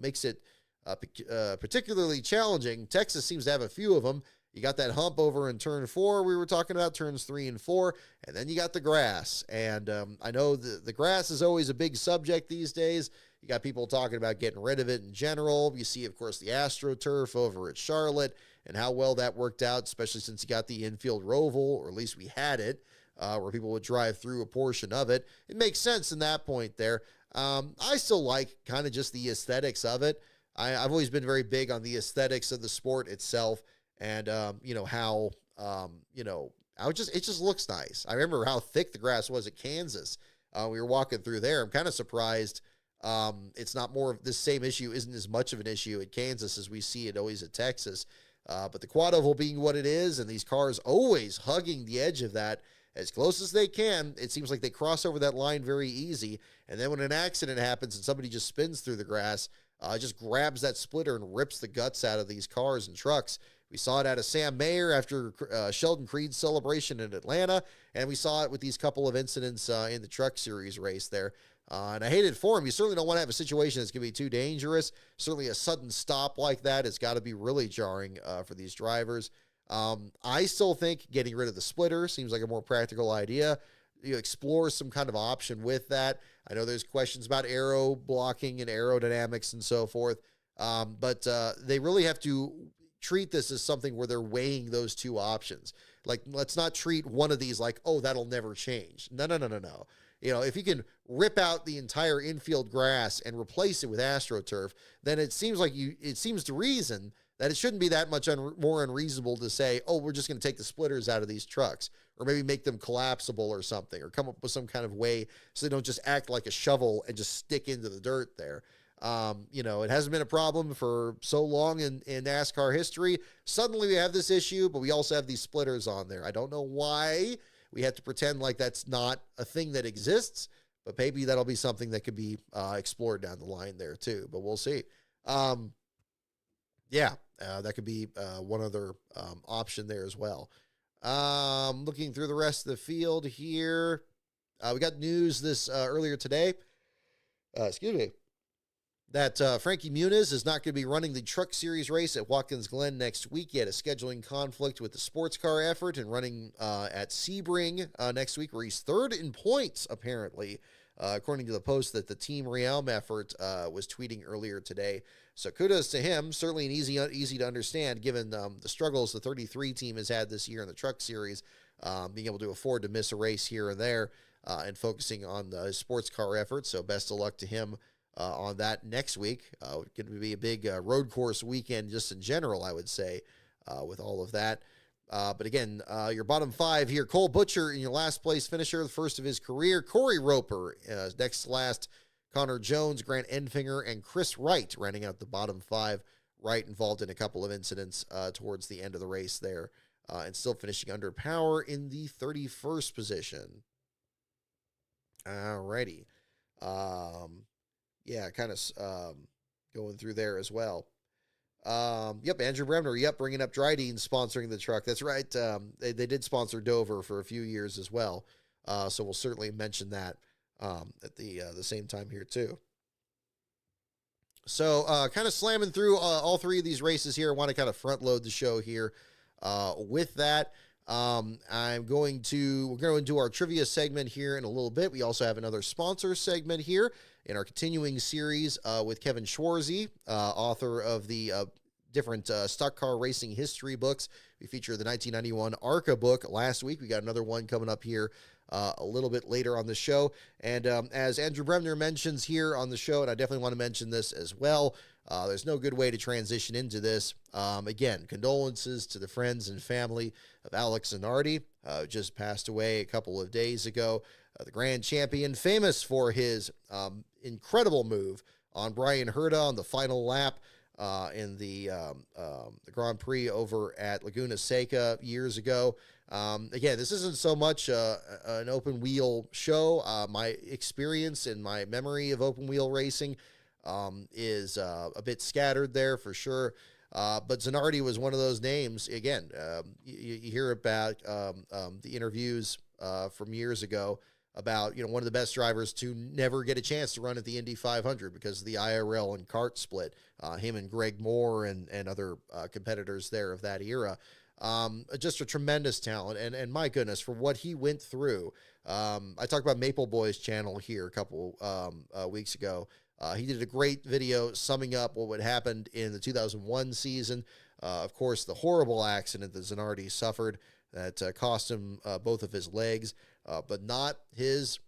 Speaker 1: makes it particularly challenging. Texas seems to have a few of them. You got that hump over in turn 4 we were talking about, turns 3 and 4, and then you got the grass. And I know the grass is always a big subject these days. You got people talking about getting rid of it in general. You see, of course, the AstroTurf over at Charlotte and how well that worked out, especially since you got the infield roval, or at least we had it, where people would drive through a portion of it. It makes sense in that point there. I still like kind of just the aesthetics of it. I've always been very big on the aesthetics of the sport itself, and how it just looks nice. I remember how thick the grass was at Kansas. We were walking through there. I'm kind of surprised it's not more of this same issue, isn't as much of an issue at Kansas as we see it always at Texas. But the quad oval being what it is, and these cars always hugging the edge of that as close as they can, it seems like they cross over that line very easy. And then when an accident happens and somebody just spins through the grass, just grabs that splitter and rips the guts out of these cars and trucks. We saw it out of Sam Mayer after Sheldon Creed's celebration in Atlanta, and we saw it with these couple of incidents in the Truck Series race there. And I hate it for him. You certainly don't want to have a situation that's going to be too dangerous. Certainly a sudden stop like that has got to be really jarring for these drivers. I still think getting rid of the splitter seems like a more practical idea. You explore some kind of option with that. I know there's questions about aero blocking and aerodynamics and so forth, but they really have to treat this as something where they're weighing those two options. Like, let's not treat one of these like, oh, that'll never change. No. If you can rip out the entire infield grass and replace it with AstroTurf, then it seems to reason that it shouldn't be that much more unreasonable to say, oh, we're just going to take the splitters out of these trucks, or maybe make them collapsible or something, or come up with some kind of way so they don't just act like a shovel and just stick into the dirt there. It hasn't been a problem for so long in NASCAR history. Suddenly we have this issue, but we also have these splitters on there. I don't know why we have to pretend like that's not a thing that exists, but maybe that'll be something that could be explored down the line there too, but we'll see. That could be one other option there as well. Looking through the rest of the field here, we got news this earlier today. That Frankie Muniz is not going to be running the Truck Series race at Watkins Glen next week. He had a scheduling conflict with the sports car effort and running at Sebring next week, where he's third in points, apparently, according to the post that the Team Realm effort was tweeting earlier today. So kudos to him. Certainly an easy to understand, given the struggles the 33 team has had this year in the Truck Series, being able to afford to miss a race here and there and focusing on the sports car effort. So best of luck to him on that next week. Going to be a big road course weekend just in general, I would say, with all of that. But again, your bottom 5 here, Cole Butcher in your last place finisher, the first of his career. Corey Roper, next to last. Connor Jones, Grant Enfinger, and Chris Wright rounding out the bottom 5. Wright involved in a couple of incidents towards the end of the race there, and still finishing under power in the 31st position. Alrighty. Kind of going through there as well. Andrew Bremner, bringing up Dryden sponsoring the truck. That's right. They did sponsor Dover for a few years as well. So we'll certainly mention that at the same time here too. So kind of slamming through all 3 of these races here. I want to kind of front load the show here with that. We're going to do our trivia segment here in a little bit. We also have another sponsor segment here in our continuing series with Kevin Schwarzy, author of the different stock car racing history books. We featured the 1991 ARCA book last week. We got another one coming up here a little bit later on the show. And as Andrew Bremner mentions here on the show, and I definitely want to mention this as well, there's no good way to transition into this. Again, condolences to the friends and family of Alex Zanardi, who just passed away a couple of days ago. The grand champion, famous for his incredible move on Brian Herta on the final lap in the Grand Prix over at Laguna Seca years ago. Again, this isn't so much an open wheel show. My experience and my memory of open wheel racing is a bit scattered there for sure. But Zanardi was one of those names. Again, you hear about the interviews from years ago about, one of the best drivers to never get a chance to run at the Indy 500 because of the IRL and kart split, him and Greg Moore and other competitors there of that era. Just a tremendous talent, and my goodness, for what he went through. I talked about Maple Boy's channel here a couple weeks ago. He did a great video summing up what would happened in the 2001 season. Of course, the horrible accident that Zanardi suffered that cost him both of his legs, but not his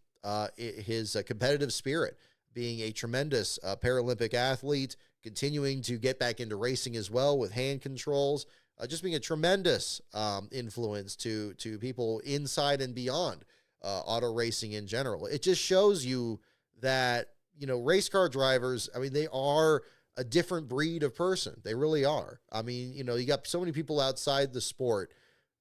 Speaker 1: competitive spirit. Being a tremendous Paralympic athlete, continuing to get back into racing as well with hand controls, just being a tremendous influence to people inside and beyond auto racing in general. It just shows you that, race car drivers, I mean, they are a different breed of person. They really are. I mean, you got so many people outside the sport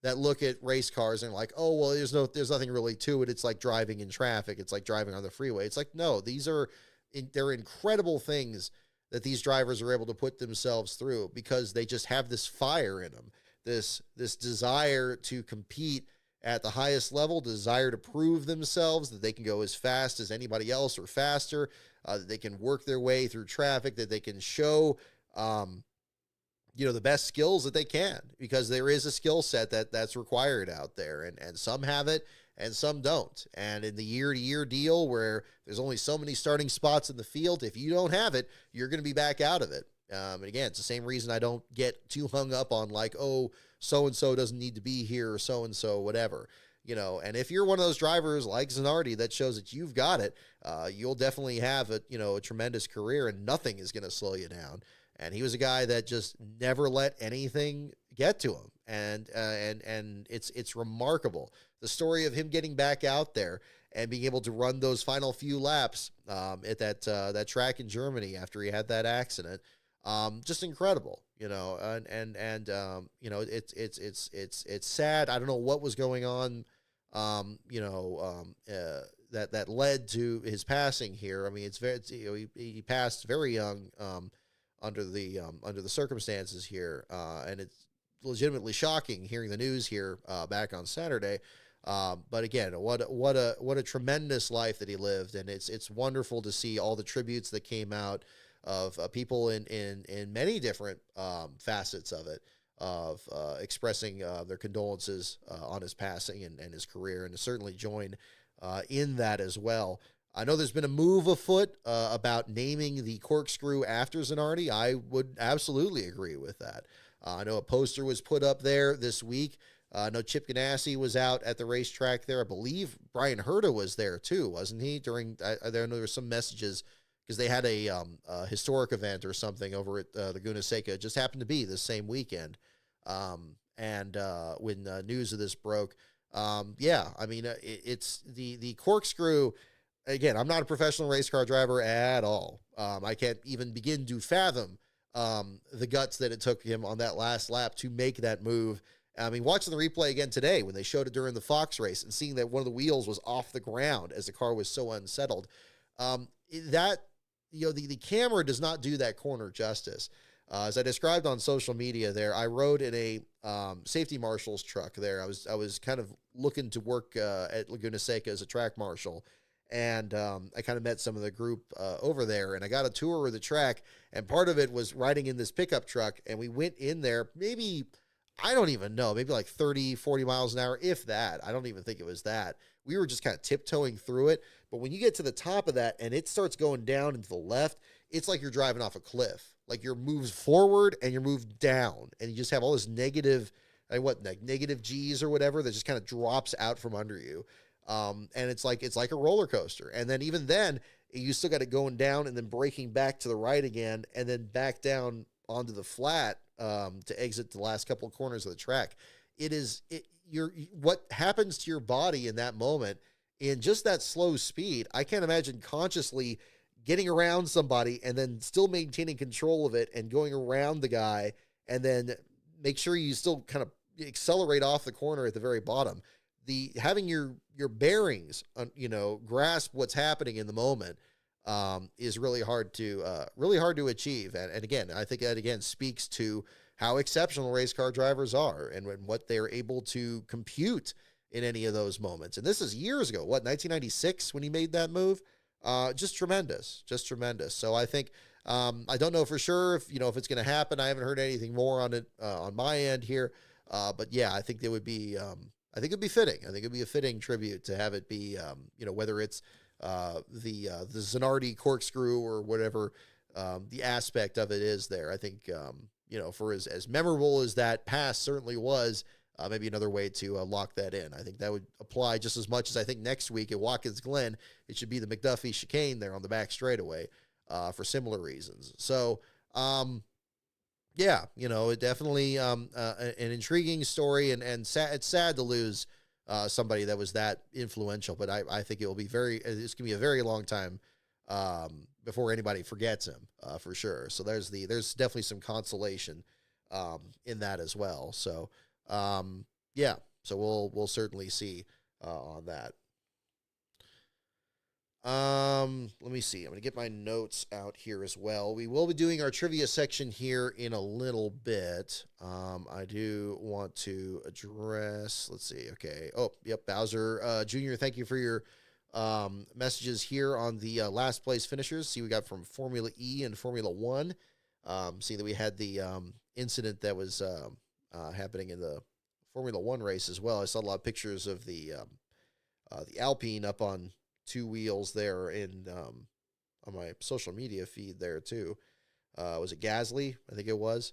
Speaker 1: that look at race cars and like, oh, well, there's nothing really to it. It's like driving in traffic. It's like driving on the freeway. It's like, no, they're incredible things that these drivers are able to put themselves through because they just have this fire in them, this desire to compete at the highest level, desire to prove themselves that they can go as fast as anybody else or faster, that they can work their way through traffic, that they can show, the best skills that they can, because there is a skill set that's required out there, and some have it and some don't. And in the year-to-year deal where there's only so many starting spots in the field, if you don't have it, you're going to be back out of it. And again, it's the same reason I don't get too hung up on like, oh, so-and-so doesn't need to be here or so-and-so, whatever. And if you're one of those drivers like Zanardi that shows that you've got it, you'll definitely have a tremendous career, and nothing is going to slow you down. And he was a guy that just never let anything get to him. And it's remarkable. The story of him getting back out there and being able to run those final few laps at that track in Germany after he had that accident, just incredible, and it's sad. I don't know what was going on, that led to his passing here. I mean, he passed very young, under the circumstances here, and it's legitimately shocking hearing the news here back on Saturday. But again, what a tremendous life that he lived, and it's wonderful to see all the tributes that came out of people in many different facets of it, of expressing their condolences on his passing and his career, and to certainly join in that as well. I know there's been a move afoot about naming the corkscrew after Zanardi. I would absolutely agree with that. I know a poster was put up there this week. I know Chip Ganassi was out at the racetrack there. I believe Brian Herta was there too, wasn't he? I know there were some messages because they had a historic event or something over at Laguna Seca. It just happened to be the same weekend. And when news of this broke, I mean, it's the corkscrew. Again, I'm not a professional race car driver at all. I can't even begin to fathom the guts that it took him on that last lap to make that move. I mean, watching the replay again today when they showed it during the Fox race and seeing that one of the wheels was off the ground as the car was so unsettled, the camera does not do that corner justice. As I described on social media there, I rode in a safety marshal's truck there. I was kind of looking to work at Laguna Seca as a track marshal. And I kind of met some of the group over there, and I got a tour of the track, and part of it was riding in this pickup truck, and we went in there maybe, I don't even know, maybe like 30, 40 miles an hour, if that. I don't even think it was that. We were just kind of tiptoeing through it, but when you get to the top of that and it starts going down into the left, it's like you're driving off a cliff. Like you're moved forward and you're moved down, and you just have all this negative G's or whatever that just kind of drops out from under you. And it's like a roller coaster. And then even then, you still got it going down and then braking back to the right again, and then back down onto the flat to exit the last couple of corners of the track. What happens to your body in that moment in just that slow speed. I can't imagine consciously getting around somebody and then still maintaining control of it and going around the guy, and then make sure you still kind of accelerate off the corner at the very bottom. Having your bearings, grasp what's happening in the moment, is really hard to achieve. And again, I think that again speaks to how exceptional race car drivers are and what they're able to compute in any of those moments. And this is years ago, 1996 when he made that move. Just tremendous. So I think, I don't know for sure if it's going to happen. I haven't heard anything more on it, on my end here. But yeah, I think it would be, I think it'd be fitting. I think it'd be a fitting tribute to have it be, whether it's the Zanardi corkscrew or whatever the aspect of it is there. I think, for as memorable as that pass certainly was, maybe another way to lock that in. I think that would apply just as much as I think next week at Watkins Glen, it should be the McDuffie chicane there on the back straightaway for similar reasons. So, yeah, it definitely an intriguing story, and it's sad to lose somebody that was that influential, but I think it will be it's going to be a very long time before anybody forgets him for sure. So there's definitely some consolation in that as well. So yeah, so we'll certainly see on that. Let me see. I'm going to get my notes out here as well. We will be doing our trivia section here in a little bit. I do want to address, let's see. Okay. Oh, yep. Bowser, Jr. Thank you for your, messages here on the, last place finishers. See, we got from Formula E and Formula One. See that we had the, incident that was, happening in the Formula One race as well. I saw a lot of pictures of the Alpine up on two wheels there in on my social media feed there too. Was it Gasly? I think it was.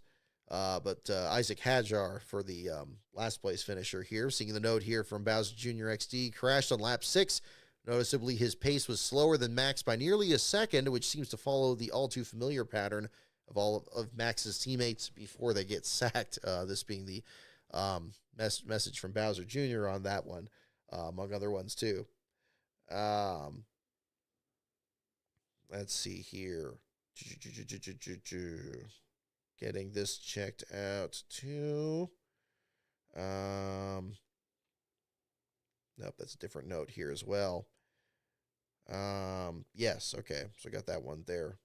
Speaker 1: But Isaac Hadjar for the last place finisher here. Seeing the note here from Bowser Jr. XD, crashed on lap 6. Noticeably, his pace was slower than Max by nearly a second, which seems to follow the all too familiar pattern of all of Max's teammates before they get sacked. This being the message from Bowser Jr. on that one, among other ones too. Let's see here. Getting this checked out too. Nope, that's a different note here as well. Yes, okay. So I got that one there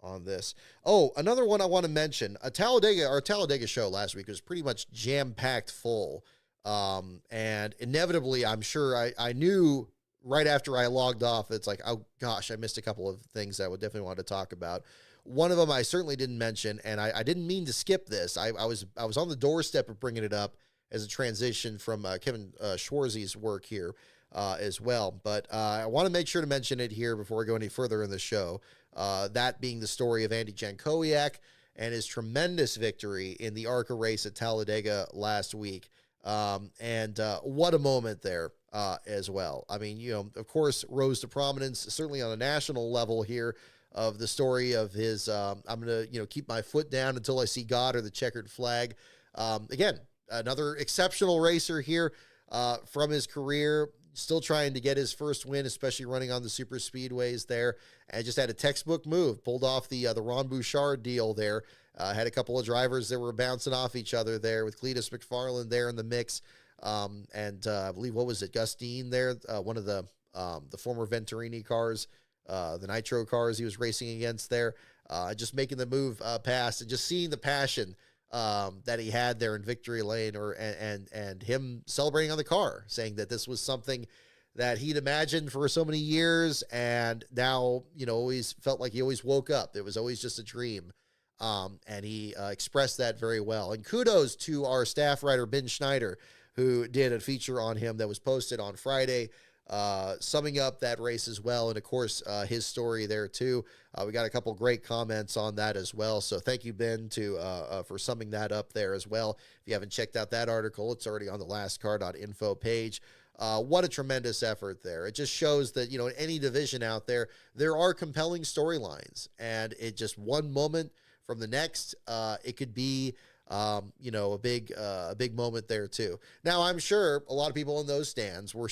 Speaker 1: on this. Oh, another one I want to mention. Our Talladega show last week was pretty much jam-packed full. And inevitably, I'm sure I knew right after I logged off, it's like, oh gosh, I missed a couple of things I would definitely want to talk about. One of them I certainly didn't mention, and I didn't mean to skip this. I was on the doorstep of bringing it up as a transition from Kevin Schwarzy work here as well. But I want to make sure to mention it here before we go any further in the show. That being the story of Andy Jankowiak and his tremendous victory in the ARCA race at Talladega last week. And what a moment there as well. I mean, of course, rose to prominence, certainly on a national level here, of the story of his, I'm going to, keep my foot down until I see God, or the checkered flag. Again, another exceptional racer here from his career, still trying to get his first win, especially running on the super speedways there, and just had a textbook move, pulled off the Ron Bouchard deal there. Had a couple of drivers that were bouncing off each other there, with Cletus McFarland there in the mix. And I believe, what was it, Gus Dean there, one of the former Venturini cars, the Nitro cars he was racing against there, just making the move past, and just seeing the passion that he had there in victory lane, and him celebrating on the car, saying that this was something that he'd imagined for so many years, and now, always felt like he always woke up. It was always just a dream. And he expressed that very well. And kudos to our staff writer, Ben Schneider, who did a feature on him that was posted on Friday, summing up that race as well. And of course, his story there too. We got a couple great comments on that as well. So thank you, Ben, for summing that up there as well. If you haven't checked out that article, it's already on the lastcar.info page. What a tremendous effort there. It just shows that, in any division out there are compelling storylines, and it just one moment from the next, it could be, a big moment there too. Now, I'm sure a lot of people in those stands were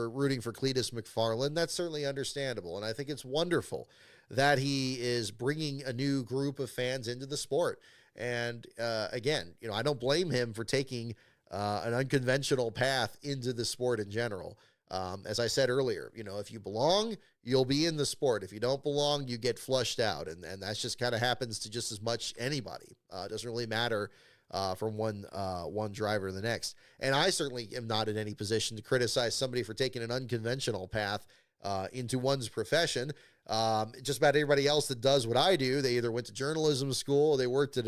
Speaker 1: rooting for Cletus McFarland. That's certainly understandable, and I think it's wonderful that he is bringing a new group of fans into the sport. And again, I don't blame him for taking an unconventional path into the sport in general. As I said earlier, if you belong, you'll be in the sport. If you don't belong, you get flushed out. And that's just kind of happens to just as much anybody. It doesn't really matter from one driver to the next. And I certainly am not in any position to criticize somebody for taking an unconventional path into one's profession. Just about everybody else that does what I do, they either went to journalism school, they worked at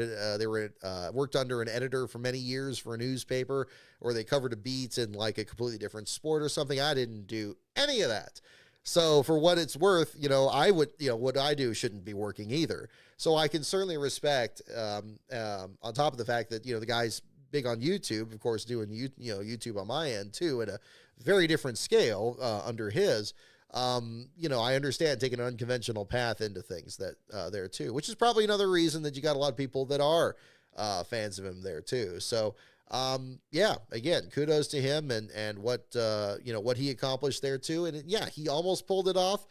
Speaker 1: worked under an editor for many years for a newspaper, or they covered a beat in like a completely different sport or something. I didn't do any of that. So for what it's worth, I would, what I do shouldn't be working either. So I can certainly respect, on top of the fact that, the guy's big on YouTube, of course, doing YouTube on my end too, at a very different scale under his. I understand taking an unconventional path into things that there too, which is probably another reason that you got a lot of people that are fans of him there too. So yeah, again, kudos to him and what what he accomplished there too. And yeah, he almost pulled it off.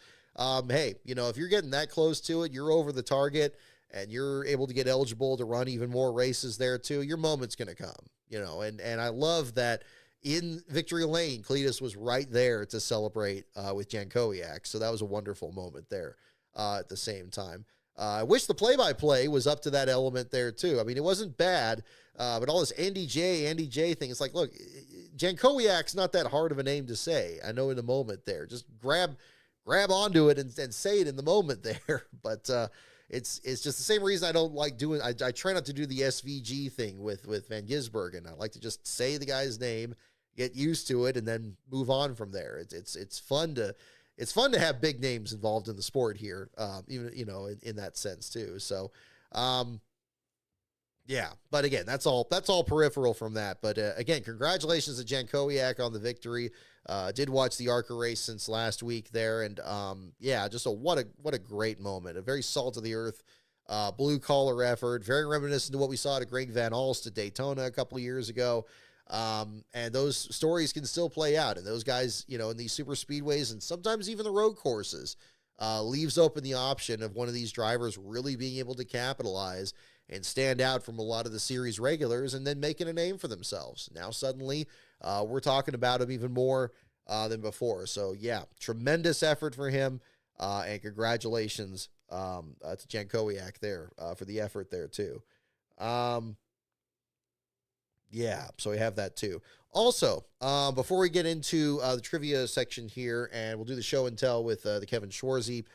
Speaker 1: Hey, if you're getting that close to it, you're over the target and you're able to get eligible to run even more races there too, your moment's going to come, and I love that in victory lane, Cletus was right there to celebrate with Jankowiak. So that was a wonderful moment there at the same time. I wish the play-by-play was up to that element there too. I mean, it wasn't bad, but all this Andy J thing, it's like, look, Jankowiak's not that hard of a name to say. I know in the moment there, just grab onto it and say it in the moment there. But it's just the same reason I don't like doing, I try not to do the SVG thing with Van Gisbergen. I like to just say the guy's name, get used to it, and then move on from there. It's fun to have big names involved in the sport here, even in that sense too. So, yeah. But again, that's all peripheral from that. But again, congratulations to Jankowiak on the victory. Did watch the ARCA race since last week there, and yeah, just what a great moment. A very salt of the earth, blue collar effort, very reminiscent to what we saw at Greg Van Alst at Daytona a couple of years ago. And those stories can still play out. And those guys, in these super speedways and sometimes even the road courses, leaves open the option of one of these drivers really being able to capitalize and stand out from a lot of the series regulars and then making a name for themselves. Now, suddenly, we're talking about him even more than before. So, yeah, tremendous effort for him. And congratulations to Jankowiak there for the effort there, too. Yeah, so we have that too. Also, before we get into the trivia section here, and we'll do the show and tell with the Kevin Schwarzy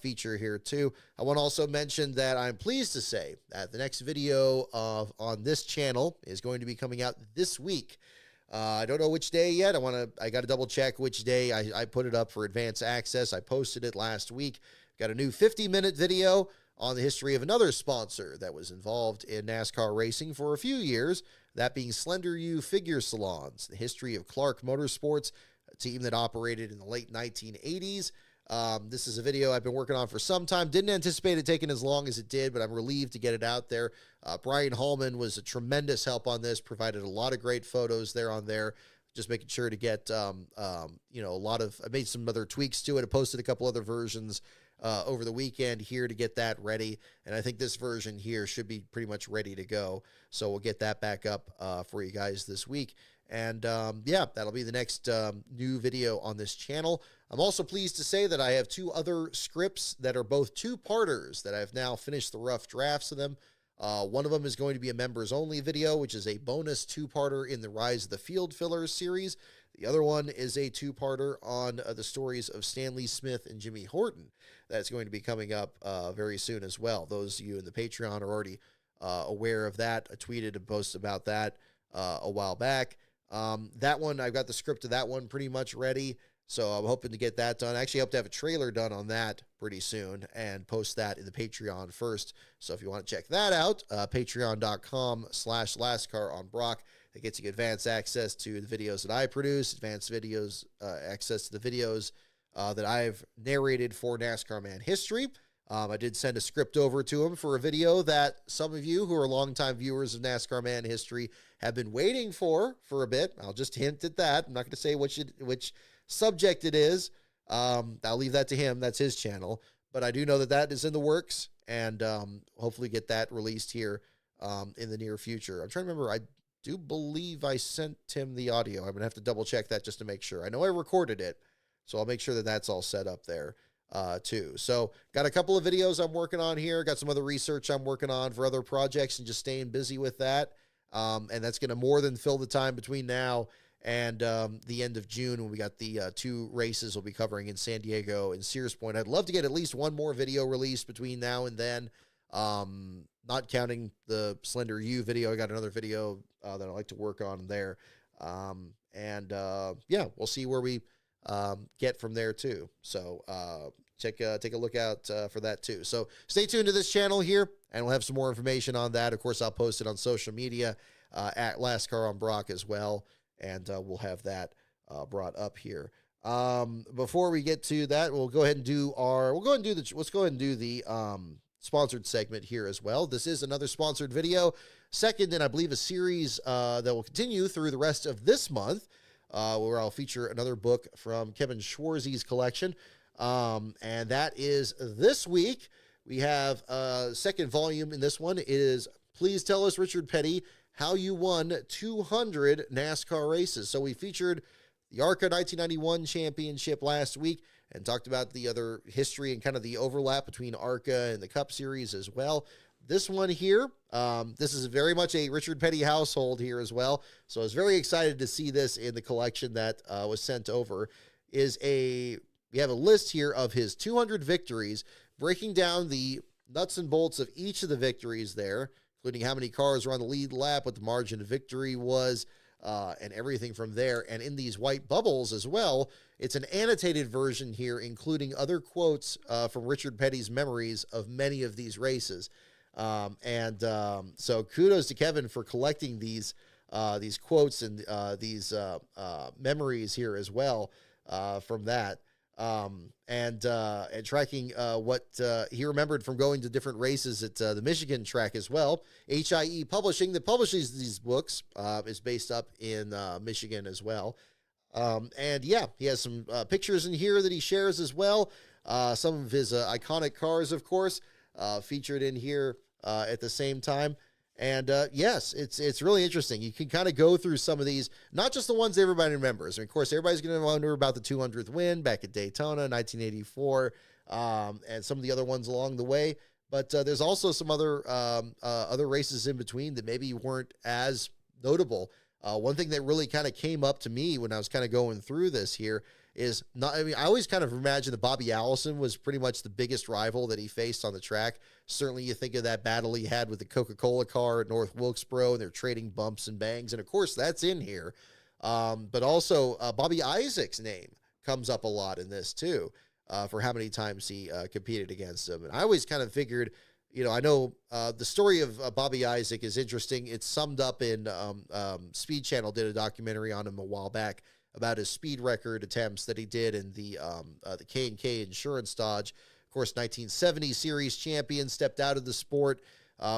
Speaker 1: feature here too, I want to also mention that I'm pleased to say that the next video on this channel is going to be coming out this week. I don't know which day yet. I got to double check which day I put it up for advance access. I posted it last week. Got a new 50-minute video on the history of another sponsor that was involved in NASCAR racing for a few years, that being Slender U Figure Salons, the history of Clark Motorsports, a team that operated in the late 1980s. This is a video I've been working on for some time. Didn't anticipate it taking as long as it did, but I'm relieved to get it out there. Brian Hallman was a tremendous help on this, provided a lot of great photos there on there. Just making sure to get, a lot of, I made some other tweaks to it. I posted a couple other versions over the weekend here to get that ready. And I think this version here should be pretty much ready to go. So we'll get that back up for you guys this week. And yeah, that'll be the next new video on this channel. I'm also pleased to say that I have two other scripts that are both two-parters that I've now finished the rough drafts of them. One of them is going to be a members-only video, which is a bonus two-parter in the Rise of the Field Fillers series. The other one is a two-parter on the stories of Stanley Smith and Jimmy Horton. That's going to be coming up very soon as well. Those of you in the Patreon are already aware of that. I tweeted and posted about that a while back. That one, I've got the script of that one pretty much ready, so I'm hoping to get that done. I actually hope to have a trailer done on that pretty soon and post that in the Patreon first. So if you want to check that out, patreon.com/LastCar on Brock. That gets you advanced access to the videos that I produce, advanced videos, access to the videos that I've narrated for NASCAR Man History. I did send a script over to him for a video that some of you who are longtime viewers of NASCAR Man History have been waiting for a bit. I'll just hint at that. I'm not going to say which subject it is. I'll leave that to him. That's his channel. But I do know that that is in the works, and hopefully get that released here in the near future. I'm trying to remember. I do believe I sent him the audio. I'm going to have to double check that just to make sure. I know I recorded it, so I'll make sure that that's all set up there too. So got a couple of videos I'm working on here. Got some other research I'm working on for other projects and just staying busy with that. And that's going to more than fill the time between now and the end of June when we got the 2 races we'll be covering in San Diego and Sears Point. I'd love to get at least one more video released between now and then. Not counting the Slender U video. I got another video that I like to work on there. Yeah, we'll see where we get from there too. So take a look out for that too. So stay tuned to this channel here, and we'll have some more information on that. Of course, I'll post it on social media at Last Car on Brock as well, and we'll have that brought up here. Before we get to that, let's go ahead and do the sponsored segment here as well. This is another sponsored video, second in, I believe, a series that will continue through the rest of this month, where I'll feature another book from Kevin Schwarzy's collection. And that is this week. We have a second volume in this one. It is Please Tell Us, Richard Petty, How You Won 200 NASCAR Races. So we featured the ARCA 1991 championship last week and talked about the other history and kind of the overlap between ARCA and the Cup Series as well. This one here, this is very much a Richard Petty household here as well. So I was very excited to see this in the collection that was sent over. We have a list here of his 200 victories, breaking down the nuts and bolts of each of the victories there, including how many cars were on the lead lap, what the margin of victory was, and everything from there. And in these white bubbles as well, it's an annotated version here, including other quotes from Richard Petty's memories of many of these races. So kudos to Kevin for collecting these quotes and these memories here as well from that. And tracking what he remembered from going to different races at the Michigan track as well. HIE Publishing, that publishes these books, is based up in Michigan as well. And yeah, he has some pictures in here that he shares as well. Some of his iconic cars, of course, featured in here at the same time. And yes, it's really interesting. You can kind of go through some of these, not just the ones everybody remembers. I mean, of course, everybody's going to wonder about the 200th win back at Daytona, 1984, and some of the other ones along the way. But there's also some other races in between that maybe weren't as notable. One thing that really kind of came up to me when I was kind of going through this here is I always kind of imagined that Bobby Allison was pretty much the biggest rival that he faced on the track. Certainly you think of that battle he had with the Coca-Cola car at North Wilkesboro, and they're trading bumps and bangs. And of course that's in here. But also Bobby Isaac's name comes up a lot in this too, for how many times he competed against him. And I always kind of figured, I know the story of Bobby Isaac is interesting. It's summed up in Speed Channel did a documentary on him a while back about his speed record attempts that he did in the K&K Insurance Dodge. Of course, 1970 series champion, stepped out of the sport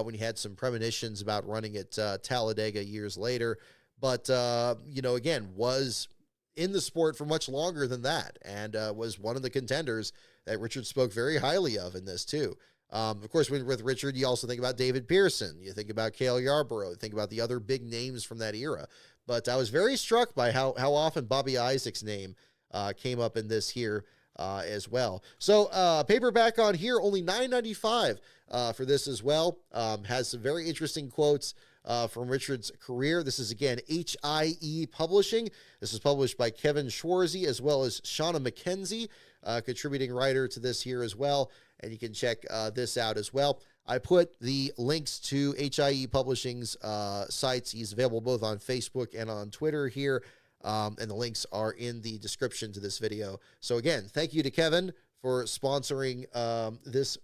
Speaker 1: when he had some premonitions about running at Talladega years later. But, again, was in the sport for much longer than that, and was one of the contenders that Richard spoke very highly of in this too. Of course, with Richard, you also think about David Pearson. You think about Cale Yarborough. You think about the other big names from that era. But I was very struck by how often Bobby Isaac's name came up in this here as well. So paperback on here, only $9.95 for this as well. Has some very interesting quotes from Richard's career. This is, again, HIE Publishing. This is published by Kevin Schwarzy as well as Shauna McKenzie, contributing writer to this here as well. And you can check this out as well. I put the links to HIE Publishing's sites. He's available both on Facebook and on Twitter here. And the links are in the description to this video. So again, thank you to Kevin for sponsoring this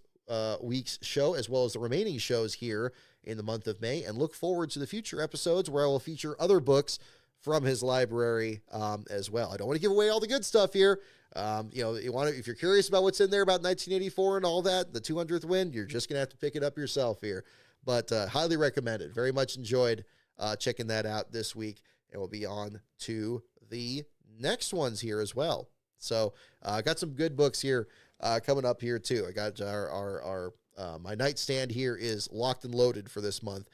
Speaker 1: week's show, as well as the remaining shows here in the month of May. And look forward to the future episodes where I will feature other books from his library as well. I don't want to give away all the good stuff here. If you're curious about what's in there about 1984 and all that, the 200th win, you're just going to have to pick it up yourself here. But highly recommended. Very much enjoyed checking that out this week. And we'll be on to the next ones here as well. So I got some good books here coming up here too. I got my nightstand here is locked and loaded for this month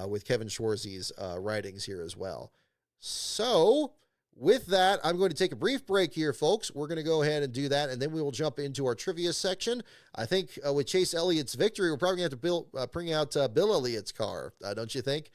Speaker 1: with Kevin Schwarzy's writings here as well. So with that, I'm going to take a brief break here, folks. We're going to go ahead and do that, and then we will jump into our trivia section. I think with Chase Elliott's victory, we're probably going to have to bring out Bill Elliott's car, don't you think?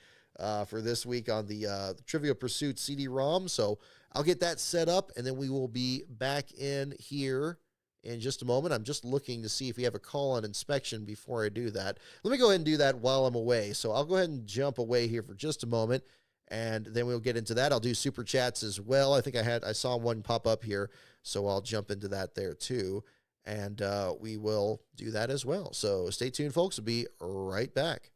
Speaker 1: for this week on the Trivia Pursuit CD-ROM. So I'll get that set up, and then we will be back in here in just a moment. I'm just looking to see if we have a call on inspection before I do that. Let me go ahead and do that while I'm away. So I'll go ahead and jump away here for just a moment, and then we'll get into that. I'll do super chats as well. I think I saw one pop up here, so I'll jump into that there too. And we will do that as well. So stay tuned, folks. We'll be right back.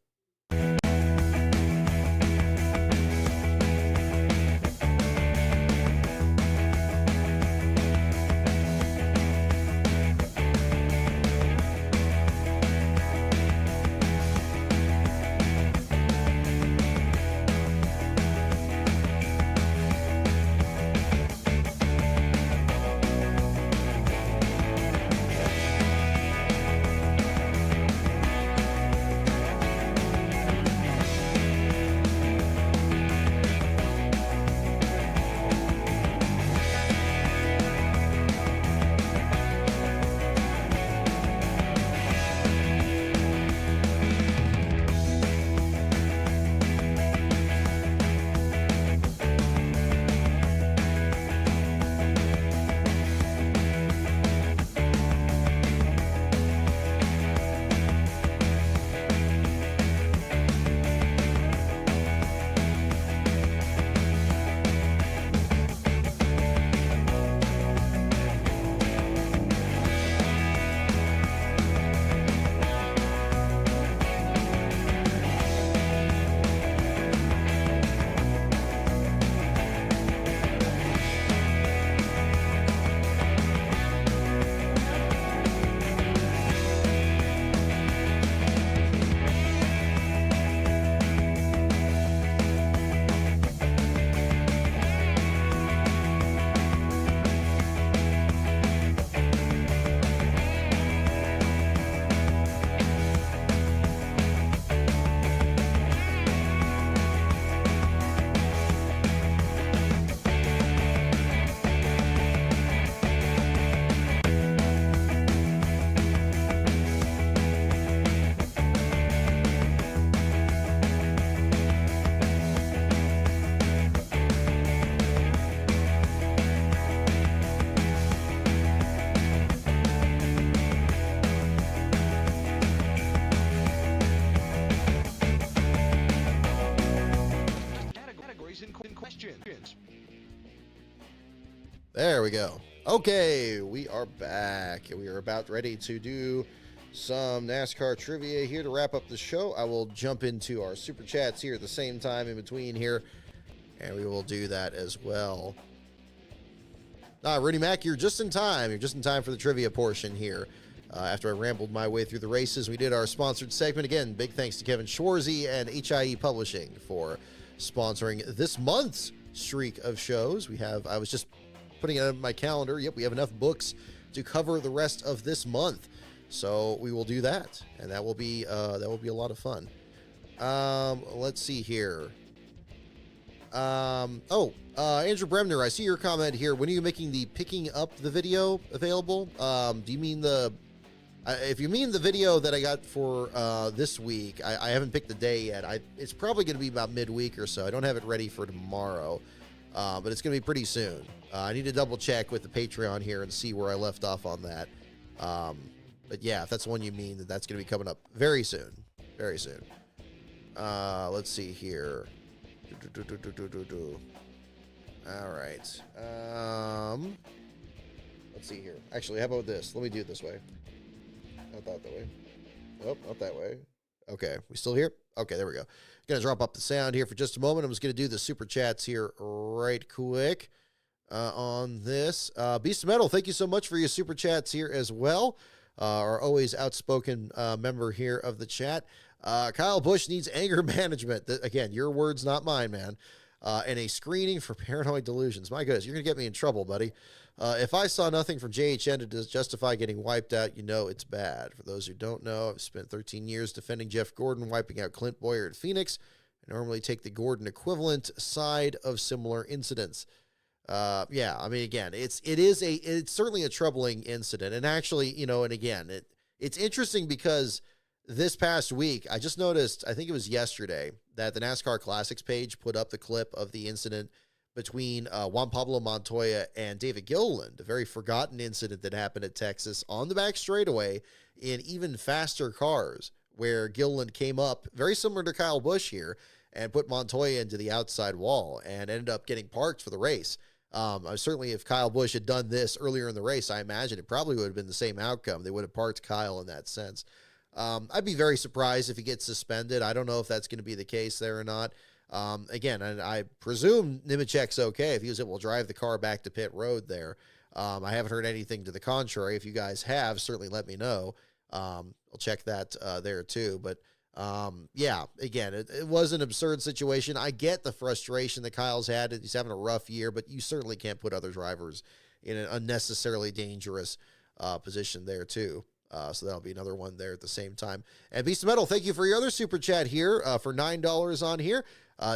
Speaker 1: There we go. Okay, we are back. We are about ready to do some NASCAR trivia here to wrap up the show. I will jump into our super chats here at the same time in between here, and we will do that as well. Rudy Mack, you're just in time. You're just in time for the trivia portion here. After I rambled my way through the races, we did our sponsored segment. Again, big thanks to Kevin Schwarzy and HIE Publishing for sponsoring this month's streak of shows. I was just putting it on my calendar. Yep, we have enough books to cover the rest of this month, so we will do that, and that will be a lot of fun. Let's see here. Andrew Bremner, I see your comment here. When are you making the picking up the video available? Do you mean if you mean the video that I got for this week, I haven't picked the day yet. It's probably going to be about midweek or so. I don't have it ready for tomorrow, but it's going to be pretty soon. I need to double check with the Patreon here and see where I left off on that. But yeah, if that's the one you mean, then that's going to be coming up very soon. Very soon. Let's see here. All right. Let's see here. Actually, how about this? Let me do it this way. Not that way. Nope, not that way. Okay, we still here? Okay, there we go. Gonna drop up the sound here for just a moment. I'm just gonna do the super chats here right quick on this. Beast of Metal, thank you so much for your super chats here as well. Our always outspoken member here of the chat. Kyle Busch needs anger management. Again, your words, not mine, man. And a screening for paranoid delusions. My goodness, you're going to get me in trouble, buddy. If I saw nothing from JHN to justify getting wiped out, you know it's bad. For those who don't know, I've spent 13 years defending Jeff Gordon, wiping out Clint Boyer at Phoenix. I normally take the Gordon equivalent side of similar incidents. Yeah, I mean, again, it's certainly a troubling incident. And actually, and again, it's interesting because this past week, I just noticed, I think it was yesterday, that the NASCAR Classics page put up the clip of the incident between Juan Pablo Montoya and David Gilliland, a very forgotten incident that happened at Texas on the back straightaway in even faster cars, where Gilliland came up, very similar to Kyle Busch here, and put Montoya into the outside wall and ended up getting parked for the race. Certainly, if Kyle Busch had done this earlier in the race, I imagine it probably would have been the same outcome. They would have parked Kyle in that sense. I'd be very surprised if he gets suspended. I don't know if that's going to be the case there or not. Again, and I presume Nemechek's okay if he was able to drive the car back to pit road there. I haven't heard anything to the contrary. If you guys have, certainly let me know. I'll check that there too. But yeah, again, it was an absurd situation. I get the frustration that Kyle's had. He's having a rough year, but you certainly can't put other drivers in an unnecessarily dangerous position there too. So that'll be another one there at the same time. And Beast of Metal, thank you for your other super chat here for $9 on here.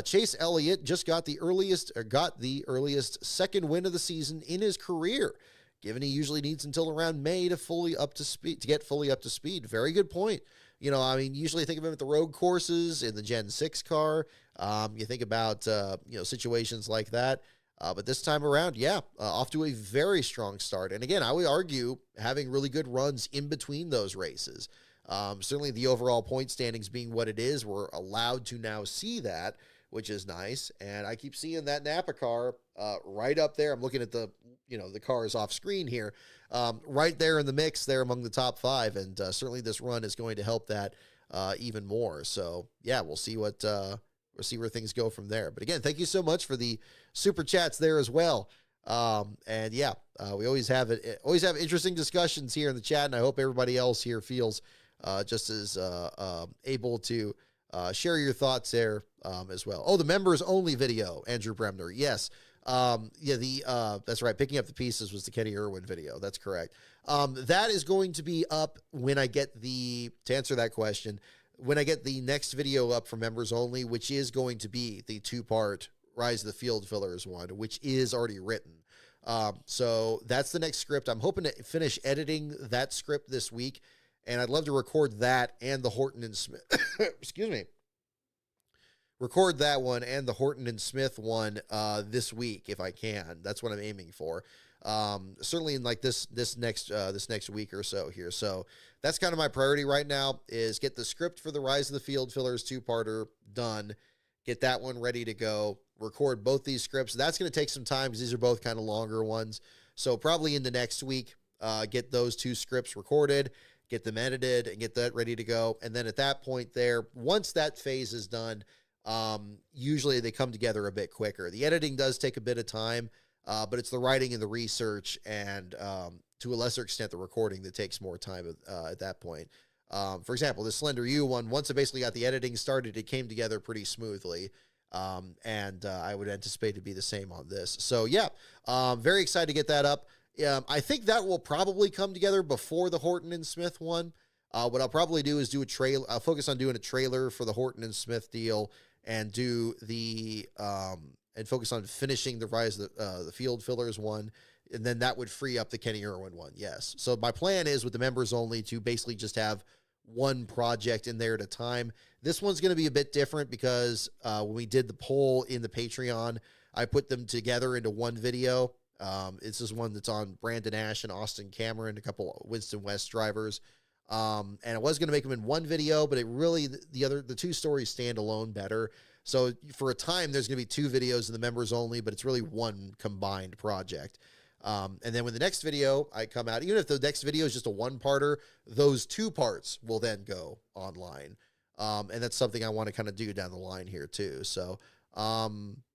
Speaker 1: Chase Elliott just got the earliest second win of the season in his career, given he usually needs until around May to get fully up to speed. Very good point. You know, I mean, usually think of him at the road courses in the Gen 6 car. You think about, situations like that. But this time around, off to a very strong start. And again, I would argue having really good runs in between those races. Certainly the overall point standings being what it is, we're allowed to now see that, which is nice. And I keep seeing that Napa car right up there. I'm looking at the cars off screen here, right there in the mix there among the top five. And certainly this run is going to help that even more. So yeah, we'll see where things go from there. But again, thank you so much for the super chats there as well. We always have interesting discussions here in the chat, and I hope everybody else here feels just as able to share your thoughts there as well. Oh, the members only video, Andrew Bremner. Yes. That's right. Picking up the pieces was the Kenny Irwin video. That's correct. That is going to be up when I get to answer that question, when I get the next video up for members only, which is going to be the 2-part Rise of the Field Fillers one, which is already written. So that's the next script. I'm hoping to finish editing that script this week, and I'd love to record that and the Horton and Smith, excuse me, record that one and the Horton and Smith one this week if I can. That's what I'm aiming for. Certainly in like this next week or so here. So that's kind of my priority right now, is get the script for the Rise of the Field Fillers 2-parter done, get that one ready to go, record both these scripts. That's going to take some time because these are both kind of longer ones. So probably in the next week, get those 2 scripts recorded, get them edited, and get that ready to go. And then at that point there, once that phase is done, usually they come together a bit quicker. The editing does take a bit of time, but it's the writing and the research and, to a lesser extent, the recording that takes more time at that point. For example, the Slender U one, once I basically got the editing started, it came together pretty smoothly. And I would anticipate to be the same on this. So yeah, very excited to get that up. I think that will probably come together before the Horton and Smith one. What I'll probably do is do a trailer. I'll focus on doing a trailer for the Horton and Smith deal, and do and focus on finishing the Rise of the Field Fillers one. And then that would free up the Kenny Irwin one. Yes. So my plan is with the members only to basically just have one project in there at a time. This one's going to be a bit different because when we did the poll in the Patreon, I put them together into one video. This is one that's on Brandon Ash and Austin Cameron, a couple Winston West drivers. And I was going to make them in one video, but it really, the 2 stories stand alone better. So for a time, there's going to be 2 videos in the members only, but it's really one combined project. And then when the next video I come out, even if the next video is just a 1-parter, those 2 parts will then go online. And that's something I want to kind of do down the line here too. So,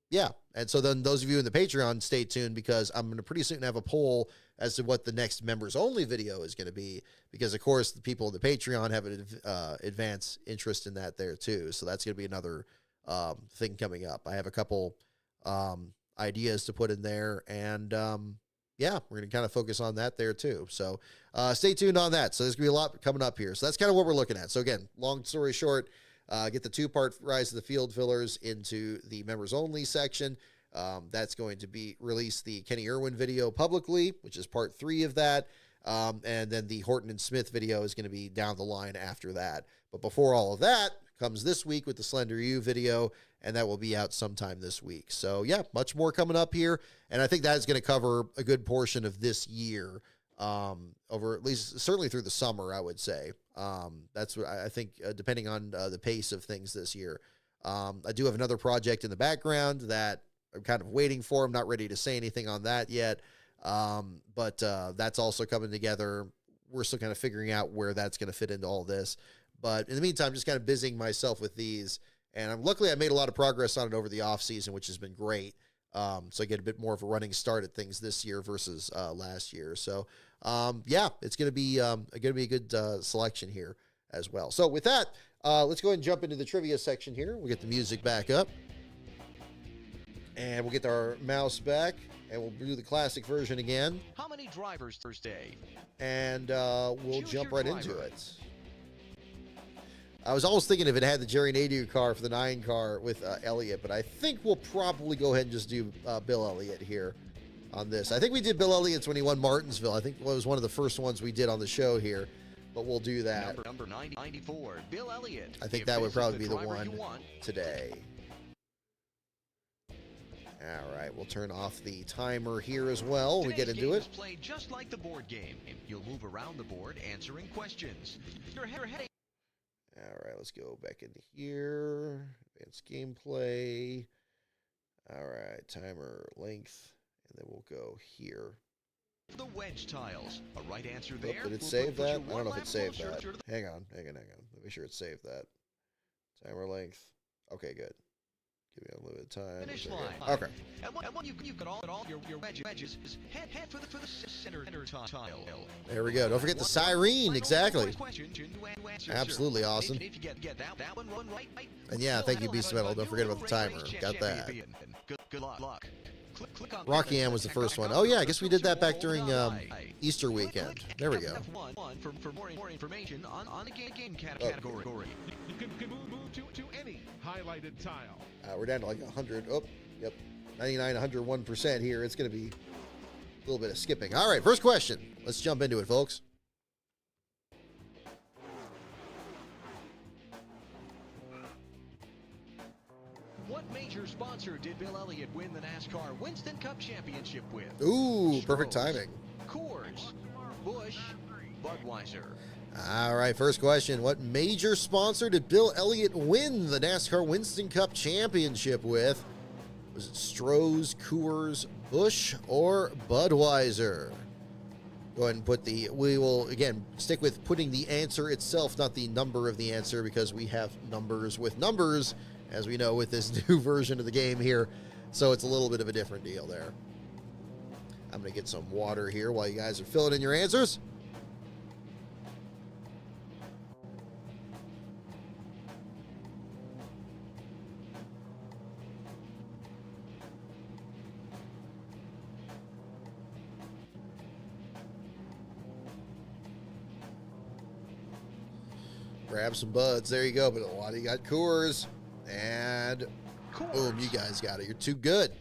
Speaker 1: yeah. And so then those of you in the Patreon, stay tuned, because I'm going to pretty soon have a poll as to what the next members only video is going to be, because of course the people in the Patreon have an advanced interest in that there too. So that's going to be another, thing coming up. I have a couple, ideas to put in there, and, yeah, we're going to kind of focus on that there too. So stay tuned on that. So there's going to be a lot coming up here. So that's kind of what we're looking at. So again, long story short, get the 2-part Rise of the Field Fillers into the members only section. That's going to be release the Kenny Irwin video publicly, which is part 3 of that. And then the Horton and Smith video is going to be down the line after that. But before all of that comes this week with the Slender U video, and that will be out sometime this week. So yeah, much more coming up here, and I think that is going to cover a good portion of this year, over at least certainly through the summer, I would say. That's what I think, depending on the pace of things this year. I do have another project in the background that I'm kind of waiting for. I'm not ready to say anything on that yet, but that's also coming together. We're still kind of figuring out where that's going to fit into all this. But in the meantime, just kind of busying myself with these. And luckily, I made a lot of progress on it over the off season, which has been great. So I get a bit more of a running start at things this year versus last year. So yeah, it's going to be a good selection here as well. So with that, let's go ahead and jump into the trivia section here. We'll get the music back up, and we'll get our mouse back, and we'll do the classic version again.
Speaker 2: How many drivers Thursday?
Speaker 1: And we'll jump right into it. I was always thinking if it had the Jerry Nadeau car for the 9 car with Elliott, but I think we'll probably go ahead and just do Bill Elliott here on this. I think we did Bill Elliott's when he won Martinsville. I think it was one of the first ones we did on the show here, but we'll do that.
Speaker 2: Number 94, Bill Elliott.
Speaker 1: I think that would probably be the one today. All right, we'll turn off the timer here as well. We get into it.
Speaker 2: Is played just like the board game. You'll move around the board answering questions. Your heading.
Speaker 1: All right, let's go back into here. Advanced gameplay. All right, timer length, and then we'll go here.
Speaker 2: The wedge tiles. A right answer there.
Speaker 1: Did it save that? I don't know if it saved that. Hang on. Let me sure it saved that. Timer length. Okay, good. Give me a little bit of time.
Speaker 2: Finish line.
Speaker 1: Okay.
Speaker 2: And when you've got all your wedges, head for the center tile.
Speaker 1: There we go. Don't forget the siren. Exactly. Absolutely awesome. And yeah, thank you, Beast Metal. Don't forget about the timer. Got that.
Speaker 2: Good luck.
Speaker 1: Rocky Ann was the first one. Oh yeah, I guess we did that back during Easter weekend. There we go.
Speaker 2: For more information on the game category.
Speaker 3: You can move to any highlighted tile.
Speaker 1: We're down to like 100. Oh, yep. 99, 101% here. It's going to be a little bit of skipping. All right, first question. Let's jump into it, folks.
Speaker 2: What major sponsor did Bill Elliott win the NASCAR Winston Cup Championship with?
Speaker 1: Ooh, perfect timing.
Speaker 2: Coors, Busch, Budweiser.
Speaker 1: All right, first question. What major sponsor did Bill Elliott win the NASCAR Winston Cup Championship with? Was it Stroh's, Coors, Busch, or Budweiser? Go ahead and put we will, again, stick with putting the answer itself, not the number of the answer, because we have numbers with numbers, as we know with this new version of the game here. So it's a little bit of a different deal there. I'm going to get some water here while you guys are filling in your answers. Grab some buds. There you go. But a lot of you got Coors. And boom, you guys got it. You're too good.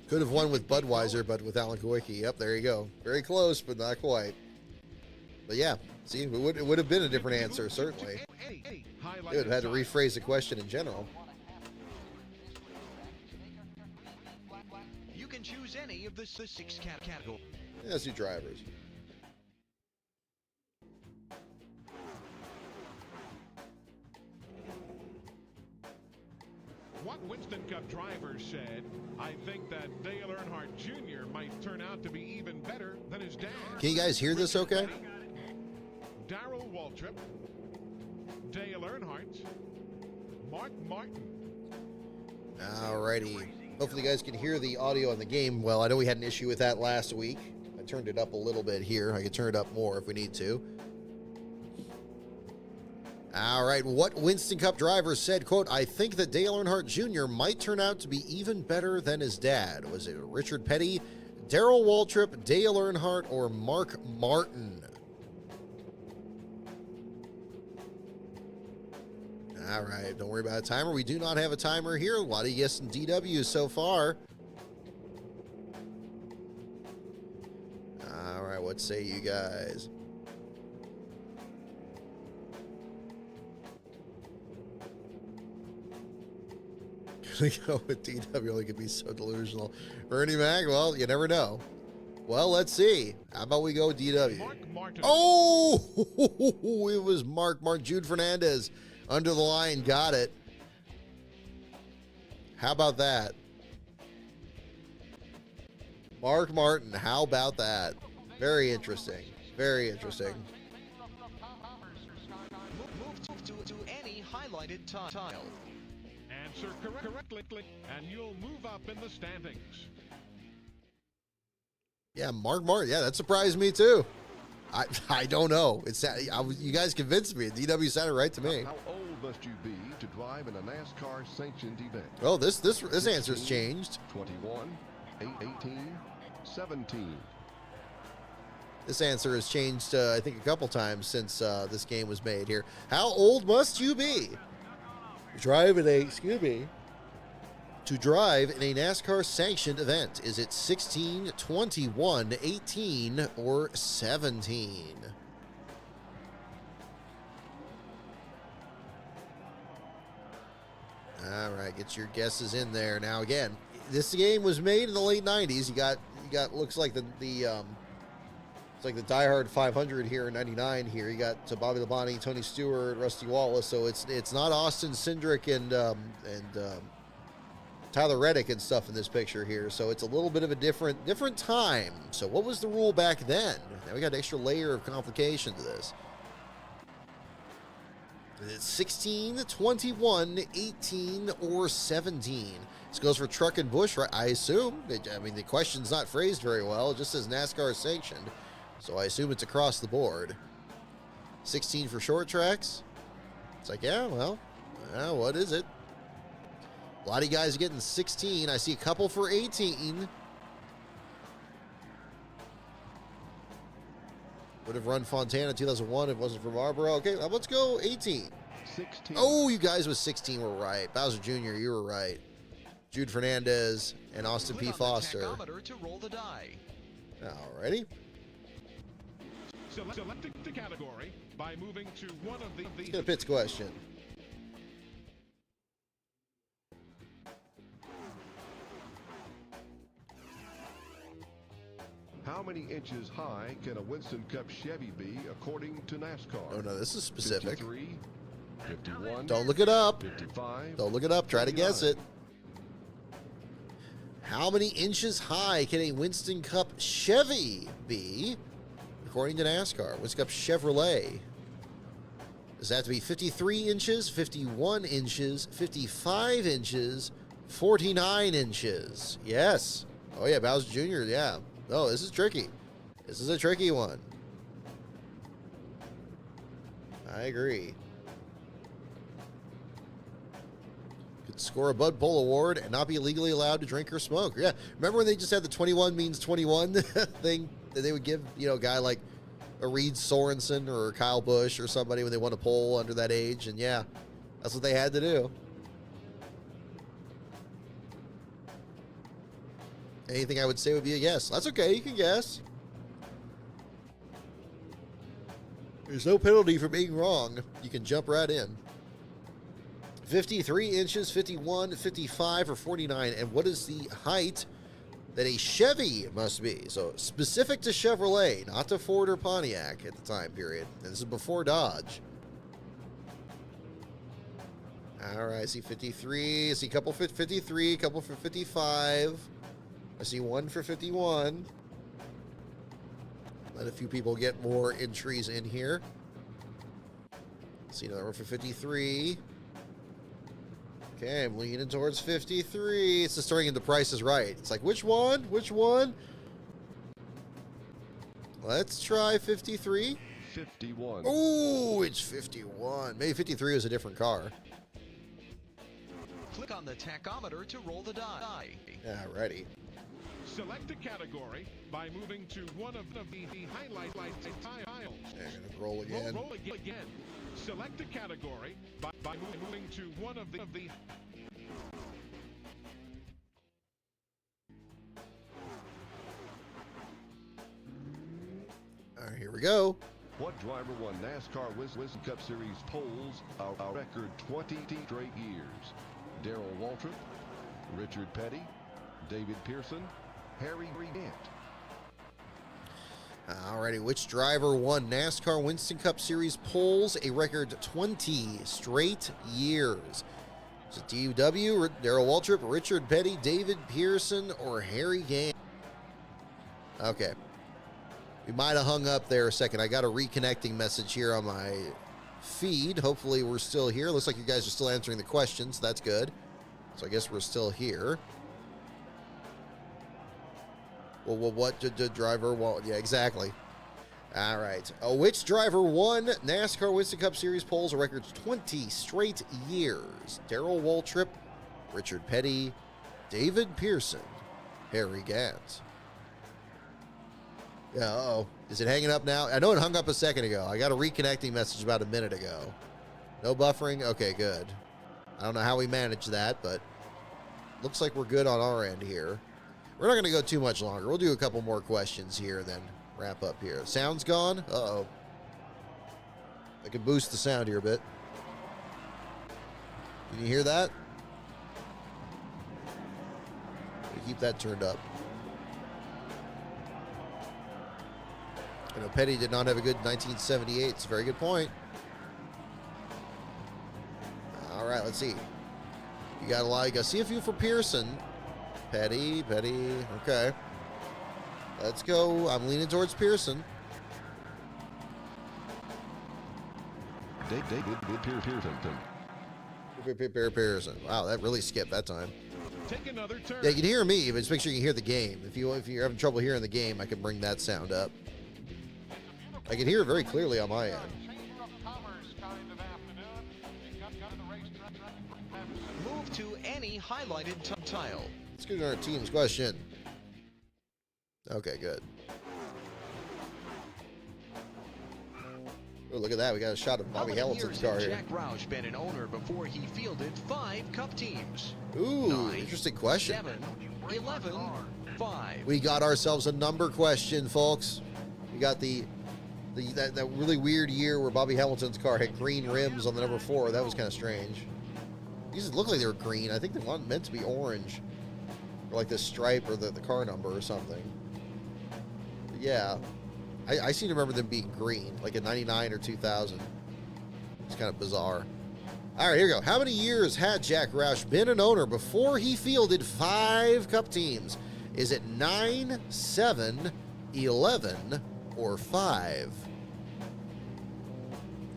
Speaker 1: Could have won with Budweiser, but with Alan Kowicki. Yep, there you go. Very close, but not quite. But yeah, see, it would have been a different answer, certainly. It would have had to rephrase the question in general.
Speaker 2: You can choose any of the 6 categories.
Speaker 1: Yeah, let's do drivers.
Speaker 3: What Winston Cup driver said, I think that Dale Earnhardt Jr. might turn out to be even better than his dad.
Speaker 1: Can you guys hear this okay?
Speaker 3: Darrell Waltrip, Dale Earnhardt, Mark Martin.
Speaker 1: Alrighty. Hopefully you guys can hear the audio in the game well. I know we had an issue with that last week. I turned it up a little bit here. I could turn it up more if we need to. All right, what Winston Cup driver said, quote, I think that Dale Earnhardt Jr. might turn out to be even better than his dad. Was it Richard Petty, Darrell Waltrip, Dale Earnhardt, or Mark Martin? All right, don't worry about a timer. We do not have a timer here. A lot of yes and DW so far. All right, what say you guys? Gonna go with DW. Only could be so delusional. Ernie Mac, well, you never know. Well, let's see. How about we go DW?
Speaker 3: Mark Martin.
Speaker 1: Oh, it was Mark Jude Fernandez under the line. Got it. How about that? Mark Martin, how about that? Very interesting. Very interesting.
Speaker 2: Move to any highlighted tile.
Speaker 3: Answer correctly, and you'll move up in the standings.
Speaker 1: Yeah, Mark Martin. Yeah, that surprised me too. I don't know. You guys convinced me. DW sounded right to me.
Speaker 4: How old must you be to drive in a NASCAR sanctioned event?
Speaker 1: Oh, this answer's changed.
Speaker 4: 21, 18, 17.
Speaker 1: This answer has changed, I think, a couple times since this game was made here. How old must you be to drive in a NASCAR sanctioned event? Is it 16, 21, 18, or 17? All right, get your guesses in there. Now, again, this game was made in the late 90s. You got looks like the it's like the Die Hard 500 here in 99 here. You got Bobby Labonte, Tony Stewart, Rusty Wallace. So it's not Austin Cindric and Tyler Reddick and stuff in this picture here. So it's a little bit of a different time. So what was the rule back then? Now we got an extra layer of complication to this. It's 16, 21, 18, or 17. This goes for truck and bush, right? I assume. I mean, the question's not phrased very well. It just says NASCAR sanctioned. So I assume it's across the board. 16 for short tracks. It's like, yeah, well, what is it? A lot of you guys are getting 16. I see a couple for 18. Would have run Fontana 2001 if it wasn't for Marlboro. Okay, let's go 18.
Speaker 4: 16.
Speaker 1: Oh, you guys with 16 were right. Bowser Jr., you were right. Jude Fernandez and Austin P.
Speaker 2: Click on
Speaker 1: Foster.
Speaker 2: the tachometer to roll the die.
Speaker 1: Alrighty.
Speaker 3: Select the category by moving to one of the
Speaker 1: Let's get a Pitts question.
Speaker 4: How many inches high can a Winston Cup Chevy be according to NASCAR?
Speaker 1: Oh, no, this is specific.
Speaker 4: 53, 51,
Speaker 1: Don't look it up.
Speaker 4: 55.
Speaker 1: Don't look it up. Try to guess it. How many inches high can a Winston Cup Chevy be, according to NASCAR? Winston Cup Chevrolet. Does that have to be 53 inches, 51 inches, 55 inches, 49 inches? Yes. Oh, yeah, Bowser Jr., yeah. Oh, this is tricky. This is a tricky one. I agree. Could score a Bud Bowl award and not be legally allowed to drink or smoke. Yeah, remember when they just had the 21 means 21 thing that they would give, a guy like a Reed Sorensen or Kyle Busch or somebody when they won a poll under that age? And yeah, that's what they had to do. Anything I would say would be a yes. That's okay, you can guess. There's no penalty for being wrong. You can jump right in. 53 inches, 51, 55, or 49. And what is the height that a Chevy must be? So specific to Chevrolet, not to Ford or Pontiac at the time period. And this is before Dodge. All right, I see 53. I see a couple for 53, a couple for 55. I see one for 51. Let a few people get more entries in here. See another one for 53. Okay, I'm leaning towards 53. It's the starting into Price is Right. It's like, which one? Which one? Let's try 53.
Speaker 4: 51.
Speaker 1: Ooh, it's 51. Maybe 53 was a different car.
Speaker 2: Click on the tachometer to roll the die.
Speaker 1: Alrighty.
Speaker 3: Select a category by moving to one of the highlight tiles.
Speaker 1: I'm gonna roll again.
Speaker 3: Roll again. Select a category by moving to one of the
Speaker 1: All right, here we go.
Speaker 4: What driver won NASCAR Winston Cup Series polls a record 20 straight years? Darrell Waltrip, Richard Petty, David Pearson, Harry Gant.
Speaker 1: Alrighty, which driver won NASCAR Winston Cup Series poles a record 20 straight years? Is it DW, Darrell Waltrip, Richard Petty, David Pearson, or Harry Gant? Okay. We might have hung up there a second. I got a reconnecting message here on my feed. Hopefully we're still here. Looks like you guys are still answering the questions. That's good. So I guess we're still here. Well, what did driver want? Yeah, exactly. All right. Which driver won NASCAR Winston Cup Series poles a record 20 straight years? Darrell Waltrip, Richard Petty, David Pearson, Harry Gant. Yeah, uh-oh. Is it hanging up now? I know it hung up a second ago. I got a reconnecting message about a minute ago. No buffering? Okay, good. I don't know how we managed that, but looks like we're good on our end here. We're not going to go too much longer. We'll do a couple more questions here and then wrap up here. Sound's gone? Uh-oh. I can boost the sound here a bit. Can you hear that? Keep that turned up. I know Petty did not have a good 1978. It's a very good point. All right, let's see. You got a lot. You got to see a few for Pearson. Petty. Okay. Let's go. I'm leaning towards Pearson.
Speaker 4: David
Speaker 1: Pearson. Wow, that really skipped that time.
Speaker 3: Take another turn.
Speaker 1: Yeah, you can hear me, but just make sure you can hear the game. If you're having trouble hearing the game, I can bring that sound up. I can hear it very clearly on my end.
Speaker 2: Move to any highlighted tile.
Speaker 1: Let's go to our team's question. Okay, good. Oh, look at that. We got a shot of Bobby Hamilton's car here.
Speaker 2: Jack Roush been an owner before he fielded 5 Cup teams?
Speaker 1: Ooh,
Speaker 2: 9,
Speaker 1: interesting question.
Speaker 2: 7, 11, 5.
Speaker 1: We got ourselves a number question, folks. We got that really weird year where Bobby Hamilton's car had green rims on the number 4. That was kind of strange. These look like they were green. I think they weren't meant to be orange. Or like the stripe or the car number or something. But yeah. I seem to remember them being green, like in 99 or 2000. It's kind of bizarre. All right, here we go. How many years had Jack Roush been an owner before he fielded 5 Cup teams? Is it 9, 7, 11, or 5?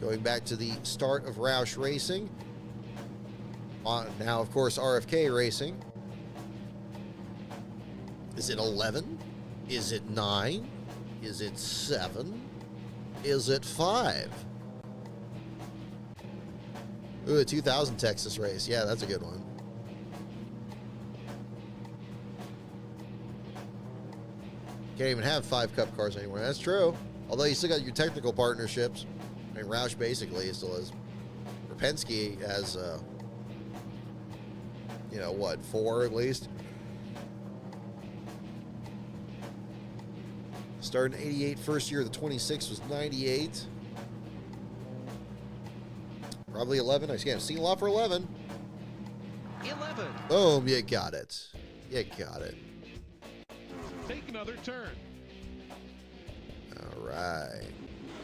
Speaker 1: Going back to the start of Roush Racing. Now, of course, RFK Racing. Is it 11? Is it 9? Is it 7? Is it 5? Ooh, a 2000 Texas race. Yeah, that's a good one. Can't even have 5 Cup cars anymore. That's true. Although you still got your technical partnerships. I mean, Roush basically still has. Penske has, 4 at least. Started in 88, first year of the 26 was 98. Probably 11. I can't see a lot for 11.
Speaker 2: 11.
Speaker 1: Boom, you got it. You got it.
Speaker 3: Take another turn.
Speaker 1: All right.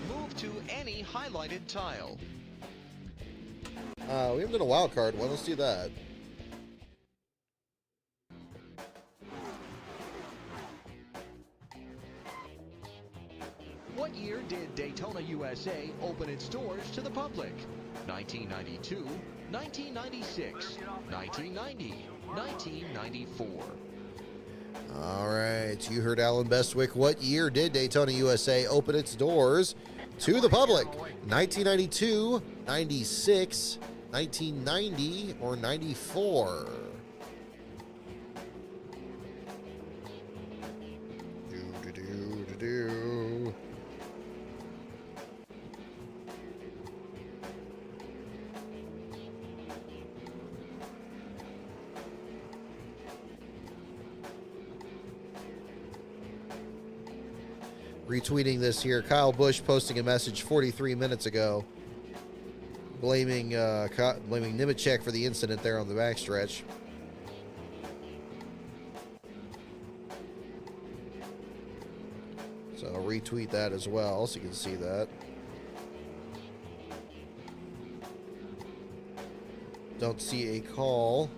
Speaker 2: Move to any highlighted tile.
Speaker 1: We haven't done a wild card one. Let's do that.
Speaker 2: What year did Daytona USA open its doors to the public? 1992, 1996, 1990, 1994.
Speaker 1: All right. You heard Alan Bestwick. What year did Daytona USA open its doors to the public? 1992, 96, 1990, or 94? Do. Retweeting this here, Kyle Busch posting a message 43 minutes ago. blaming Nemechek for the incident there on the backstretch. So I'll retweet that as well so you can see that. Don't see a call.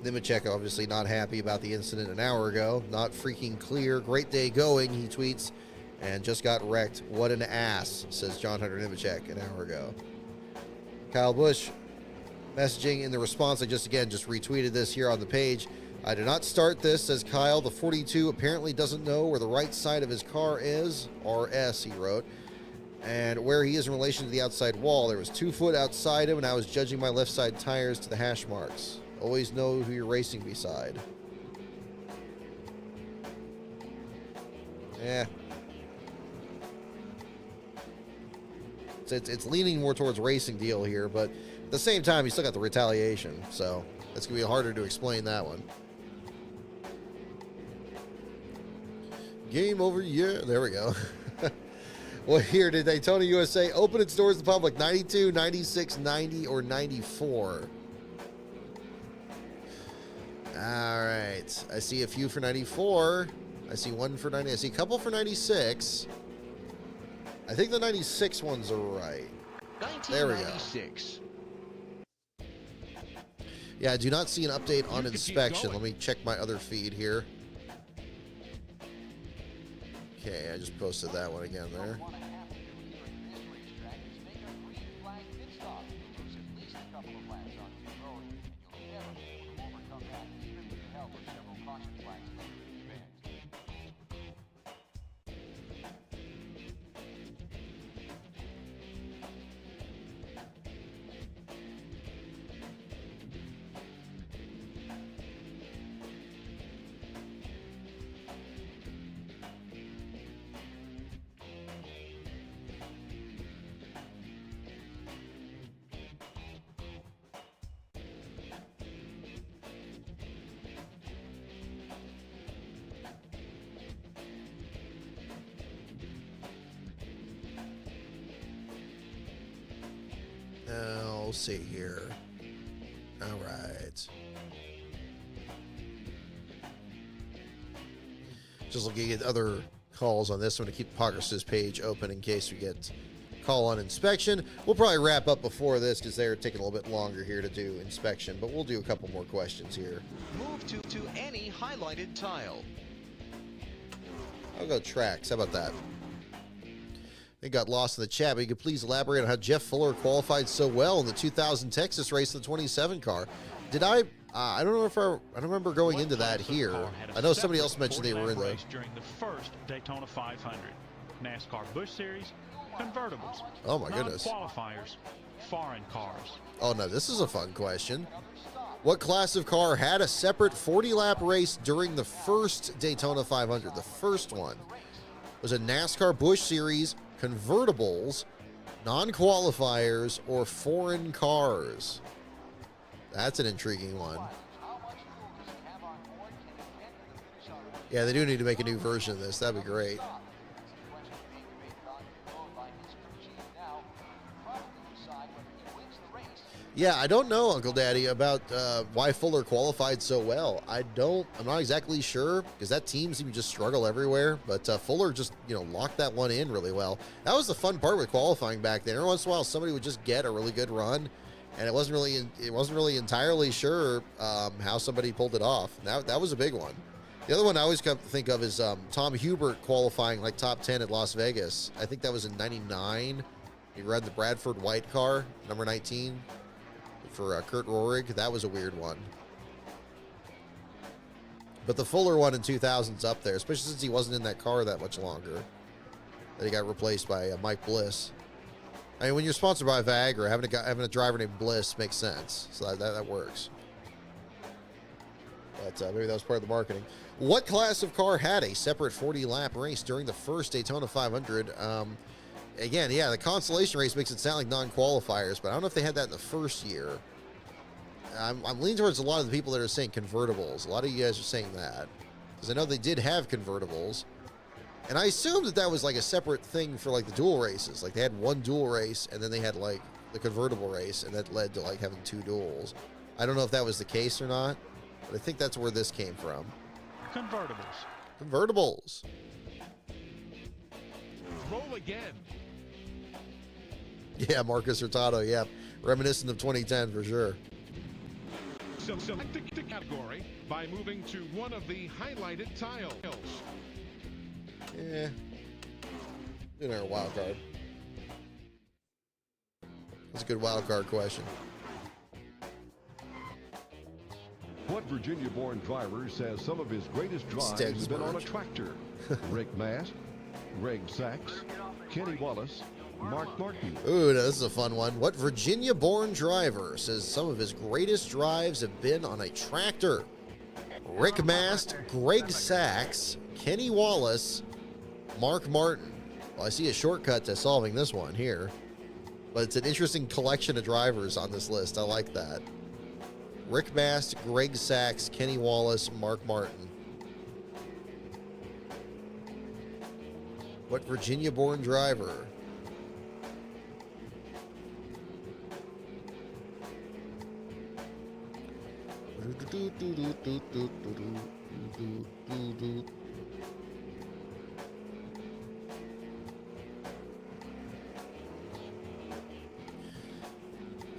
Speaker 1: Nemechek obviously not happy about the incident an hour ago. Not freaking clear. Great day going, he tweets. And just got wrecked. What an ass, says John Hunter Nemechek an hour ago. Kyle Busch messaging in the response. I just retweeted this here on the page. I did not start this, says Kyle. The 42 apparently doesn't know where the right side of his car is. RS, he wrote. And where he is in relation to the outside wall. There was 2 foot outside him, and I was judging my left side tires to the hash marks. Always know who you're racing beside. Yeah. It's leaning more towards racing deal here, but at the same time, you still got the retaliation, so it's going to be harder to explain that one. Game over, yeah. There we go. Well, here, did Daytona USA open its doors to the public? 92, 96, 90, or 94? All right. I see a few for 94. I see one for 90. I see a couple for 96. I think the 96 ones are right. There we go. Yeah, I do not see an update on inspection. Let me check my other feed here. Okay, I just posted that one again there. We'll see here. All right. Just looking at other calls on this one to keep Progress's page open in case we get call on inspection. We'll probably wrap up before this because they're taking a little bit longer here to do inspection, but we'll do a couple more questions here.
Speaker 2: Move to any highlighted tile.
Speaker 1: I'll go tracks. How about that? It got lost in the chat, but you could please elaborate on how Jeff Fuller qualified so well in the 2000 Texas race in the 27 car. Did I don't know if I don't remember going into that here. I know somebody else mentioned they were in the
Speaker 5: during the first Daytona 500. NASCAR Busch Series, convertibles.
Speaker 1: Oh my goodness.
Speaker 5: Qualifiers, foreign cars.
Speaker 1: Oh no, this is a fun question. What class of car had a separate 40-lap race during the first Daytona 500? The first one was a NASCAR Busch Series, convertibles, non-qualifiers, or foreign cars. That's an intriguing one. Yeah, they do need to make a new version of this. That'd be great. Yeah, I don't know, Uncle Daddy, about why Fuller qualified so well. I'm not exactly sure because that team seemed to just struggle everywhere. But Fuller just, locked that one in really well. That was the fun part with qualifying back then. Every once in a while, somebody would just get a really good run, and it wasn't really entirely sure how somebody pulled it off. That was a big one. The other one I always come to think of is Tom Hubert qualifying like top 10 at Las Vegas. I think that was in '99. He ran the Bradford White car, number 19. For Kurt Rohrig. That was a weird one. But the Fuller one in 2000's up there, especially since he wasn't in that car that much longer. That he got replaced by Mike Bliss. I mean, when you're sponsored by Viagra, having a driver named Bliss makes sense. So that works. But maybe that was part of the marketing. What class of car had a separate 40-lap race during the first Daytona 500? Again, yeah, the consolation race makes it sound like non-qualifiers, but I don't know if they had that in the first year. I'm leaning towards a lot of the people that are saying convertibles. A lot of you guys are saying that. Because I know they did have convertibles. And I assumed that that was like a separate thing for like the dual races. Like they had one dual race and then they had like the convertible race, and that led to like having two duels. I don't know if that was the case or not, but I think that's where this came from.
Speaker 5: Convertibles.
Speaker 1: Convertibles.
Speaker 3: Roll again.
Speaker 1: Yeah, Marcus Hurtado. Yeah, reminiscent of 2010 for sure.
Speaker 3: So select the category by moving to one of the highlighted tiles.
Speaker 1: Yeah. In our wild card. That's a good wild card question.
Speaker 4: What Virginia-born driver says some of his greatest drives have been on a tractor? Rick Mast, Greg Sachs, Kenny Wallace, Mark Martin.
Speaker 1: Ooh, this is a fun one. What Virginia-born driver says some of his greatest drives have been on a tractor? Rick Mast, Greg Sachs, Kenny Wallace, Mark Martin. Well, I see a shortcut to solving this one here, but it's an interesting collection of drivers on this list. I like that. Rick Mast, Greg Sachs, Kenny Wallace, Mark Martin. What Virginia-born driver?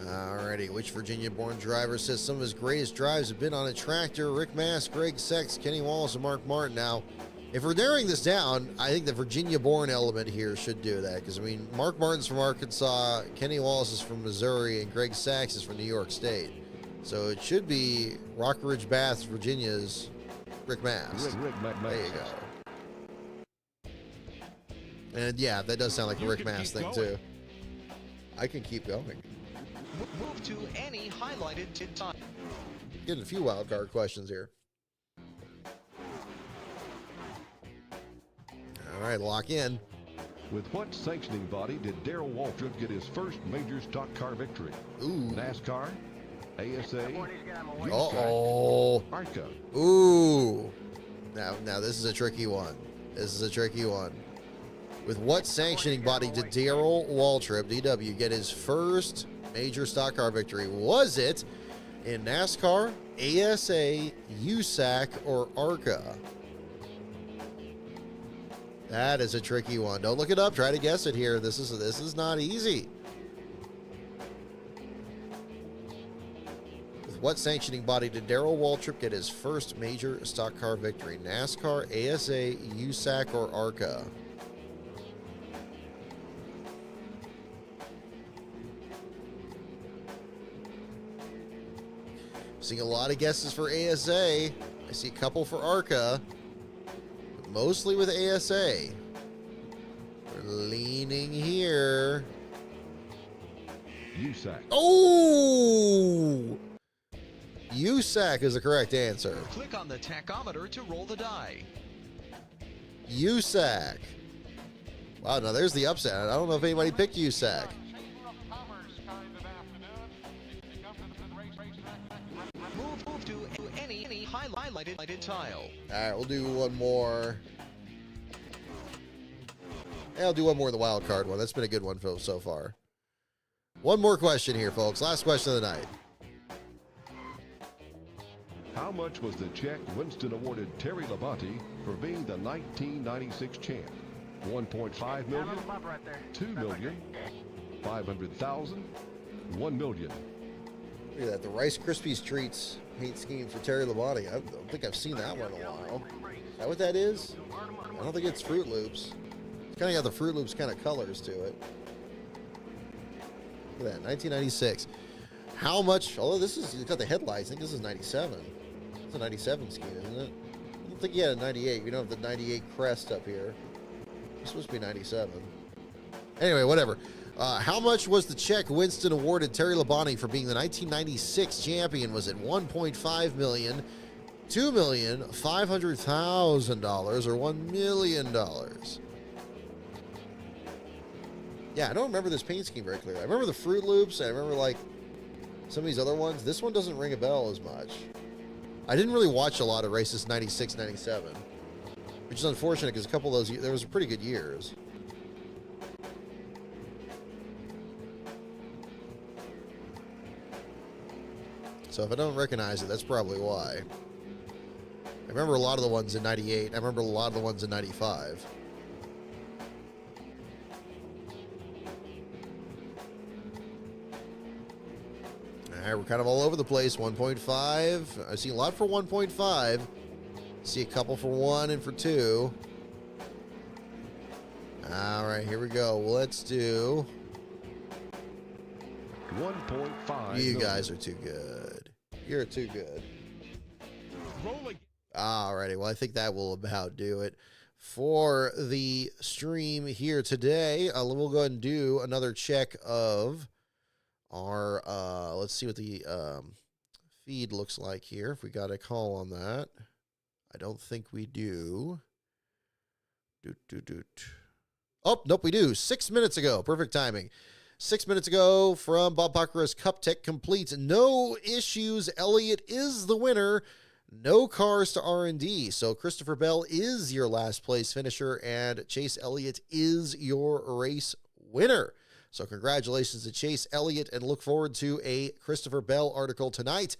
Speaker 1: Alrighty, which Virginia-born driver says some of his greatest drives have been on a tractor? Rick Mast, Greg Sachs, Kenny Wallace, and Mark Martin. Now, if we're narrowing this down, I think the Virginia-born element here should do that. Because, I mean, Mark Martin's from Arkansas, Kenny Wallace is from Missouri, and Greg Sachs is from New York State. So it should be Rockridge Baths, Virginia's Rick Mast. There you go. And yeah, that does sound like a Rick Mast thing too. I can keep going.
Speaker 2: Move to any highlighted time.
Speaker 1: Getting a few wild card questions here. All right, lock in.
Speaker 4: With what sanctioning body did Darrell Waltrip get his first major stock car victory?
Speaker 1: Ooh.
Speaker 4: NASCAR, ASA,
Speaker 1: Uh-oh.
Speaker 4: ARCA.
Speaker 1: Ooh. Now this is a tricky one. This is a tricky one. With what sanctioning body did Darrell Waltrip, DW, get his first major stock car victory? Was it in NASCAR, ASA, USAC, or ARCA? That is a tricky one. Don't look it up. Try to guess it here. This is not easy. With what sanctioning body did Darrell Waltrip get his first major stock car victory? NASCAR, ASA, USAC, or ARCA? Seeing a lot of guesses for ASA. I see a couple for ARCA, but mostly with ASA. We're leaning here.
Speaker 4: USAC.
Speaker 1: Oh! USAC is the correct answer.
Speaker 2: Click on the tachometer to roll the die.
Speaker 1: USAC. Wow, now there's the upset. I don't know if anybody picked USAC.
Speaker 2: Move to any highlighted tile.
Speaker 1: All right, we'll do one more. Yeah, I'll do one more of the wild card one. That's been a good one so far. One more question here, folks. Last question of the night.
Speaker 4: How much was the check Winston awarded Terry Labonte for being the 1996 champ? 1.5 million, 2 million, 500,000, 1 million.
Speaker 1: Look at that. The Rice Krispies Treats paint scheme for Terry Labonte. I don't think I've seen that one in a while. Is that what that is? I don't think it's Fruit Loops. It's kind of got the Fruit Loops kind of colors to it. Look at that. 1996. How much? Although this is, it's got the headlights. I think this is 97. It's a 97 scheme, isn't it? I don't think you had a 98. We don't have the 98 crest up here. It's supposed to be 97. Anyway, whatever. How much was the check Winston awarded Terry Labonte for being the 1996 champion? Was it $1.5 million, $2 million, $500,000, or $1 million? Yeah, I don't remember this paint scheme very clearly. I remember the Fruit Loops, and I remember like some of these other ones. This one doesn't ring a bell as much. I didn't really watch a lot of races 96, 97. which is unfortunate because a couple of those, there was pretty good years. So if I don't recognize it, that's probably why. I remember a lot of the ones in 98. I remember a lot of the ones in 95. All right, we're kind of all over the place. 1.5. I see a lot for 1.5. See a couple for 1 and for 2. All right, here we go. Let's do...
Speaker 4: 1.5
Speaker 1: You
Speaker 4: million.
Speaker 1: guys are too good. You're too good.
Speaker 3: Rolling.
Speaker 1: Alrighty, well, I think that will about do it for the stream here today. We'll go ahead and do another check of our, let's see what the feed looks like here. If we got a call on that. I don't think we do. Oh, nope, we do. 6 minutes ago. Perfect timing. 6 minutes ago from Bob Baccarat's Cup Tech complete. No issues. Elliott is the winner. No cars to R&D. So Christopher Bell is your last place finisher and Chase Elliott is your race winner. So congratulations to Chase Elliott and look forward to a Christopher Bell article tonight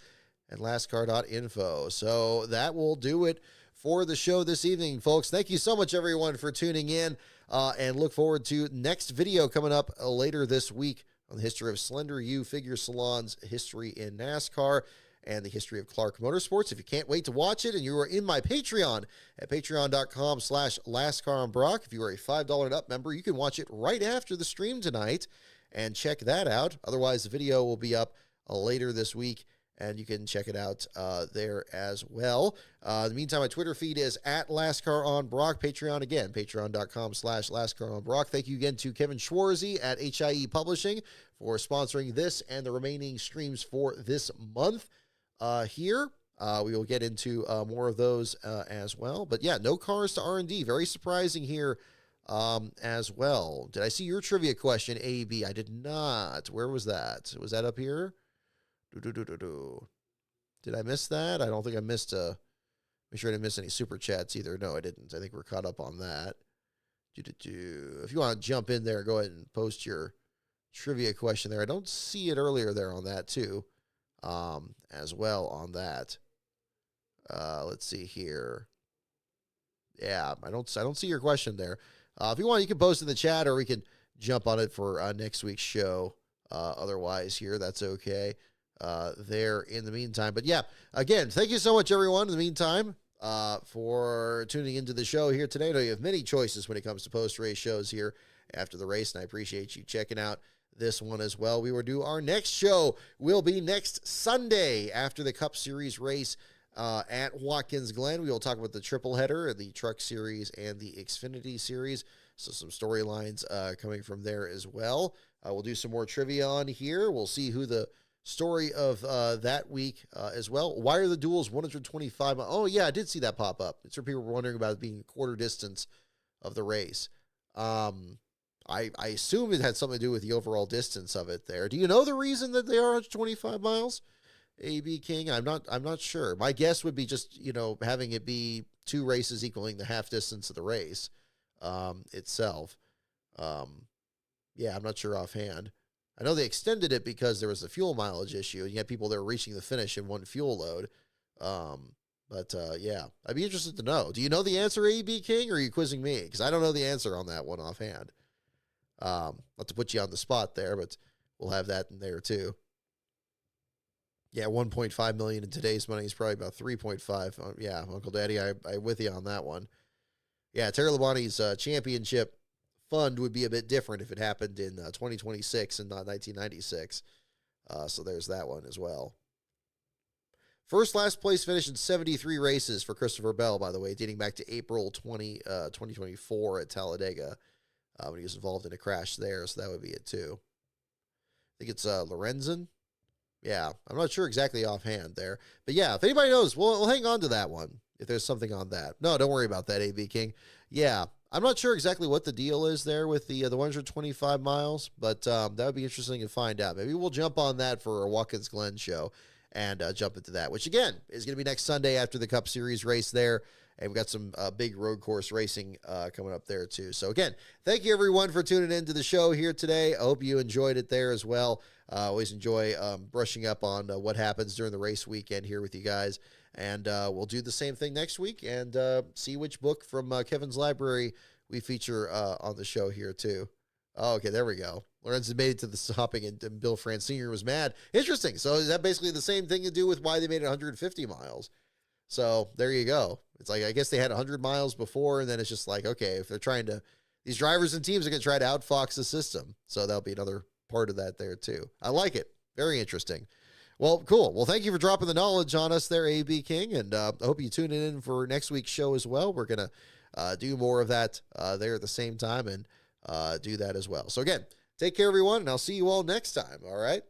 Speaker 1: at lastcar.info. So that will do it for the show this evening, folks. Thank you so much, everyone, for tuning in. And look forward to next video coming up later this week on the history of Slender U Figure Salon's history in NASCAR and the history of Clark Motorsports. If you can't wait to watch it and you are in my Patreon at patreon.com/LastCarOnBrock, if you are a $5 and up member, you can watch it right after the stream tonight and check that out. Otherwise, the video will be up later this week, and you can check it out there as well. In the meantime, my Twitter feed is at LastCarOnBrock. Patreon, again, patreon.com/LastCarOnBrock. Thank you again to Kevin Schwarzy at HIE Publishing for sponsoring this and the remaining streams for this month here. We will get into more of those as well. But yeah, no cars to R&D. Very surprising here as well. Did I see your trivia question, AB? I did not. Where was that? Was that up here? Did I miss that? I don't think I missed make sure I didn't miss any super chats either. No, I didn't. I think we're caught up on that. If you want to jump in there, go ahead and post your trivia question there. I don't see it earlier there on that too, as well on that. Let's see here. Yeah, I don't see your question there. If you want, you can post in the chat, or we can jump on it for next week's show. Otherwise, here, that's okay. There in the meantime. But yeah, again, thank you so much, everyone, in the meantime, for tuning into the show here today. I know you have many choices when it comes to post-race shows here after the race, and I appreciate you checking out this one as well. We will do our next show will be next Sunday after the Cup Series race at Watkins Glen. We will talk about the triple header, the Truck Series, and the Xfinity Series. So some storylines coming from there as well. We'll do some more trivia on here. We'll see who the story of that week as well. Why are the duels 125? Oh, yeah, I did see that pop up. It's for people were wondering about it being quarter distance of the race. I assume it had something to do with the overall distance of it there. Do you know the reason that they are 125 miles? AB King, I'm not sure. My guess would be just, having it be 2 races equaling the half distance of the race itself. Yeah, I'm not sure offhand. I know they extended it because there was a fuel mileage issue, and you had people that were reaching the finish in one fuel load. Yeah, I'd be interested to know. Do you know the answer, AB King, or are you quizzing me? Because I don't know the answer on that one offhand. Not to put you on the spot there, but we'll have that in there too. Yeah, 1.5 million in today's money is probably about 3.5. Yeah, Uncle Daddy, I'm with you on that one. Yeah, Terry Labonte's championship fund would be a bit different if it happened in 2026 and not 1996. So there's that one as well. First last place finish in 73 races for Christopher Bell, by the way, dating back to April 2024 at Talladega, when he was involved in a crash there. So that would be it too. I think it's Lorenzen. Yeah, I'm not sure exactly offhand there. But yeah, if anybody knows, we'll hang on to that one if there's something on that. No, don't worry about that, AB King. Yeah, I'm not sure exactly what the deal is there with the 125 miles, but that would be interesting to find out. Maybe we'll jump on that for a Watkins Glen show and jump into that, which again is going to be next Sunday after the Cup Series race there And we've got some big road course racing coming up there too. So again, thank you everyone for tuning into the show here today. I hope you enjoyed it there as well. Always enjoy brushing up on what happens during the race weekend here with you guys. And we'll do the same thing next week and see which book from Kevin's library we feature on the show here too. Oh, okay, there we go. Lorenz made it to the stopping, and Bill Francine was mad. Interesting. So is that basically the same thing to do with why they made it 150 miles? So there you go. It's like, I guess they had 100 miles before, and then it's just like, okay, if they're trying to, these drivers and teams are going to try to outfox the system. So that'll be another part of that there too. I like it. Very interesting. Well, cool. Well, thank you for dropping the knowledge on us there, AB King, and I hope you tune in for next week's show as well. We're going to do more of that there at the same time and do that as well. So again, take care, everyone, and I'll see you all next time. All right.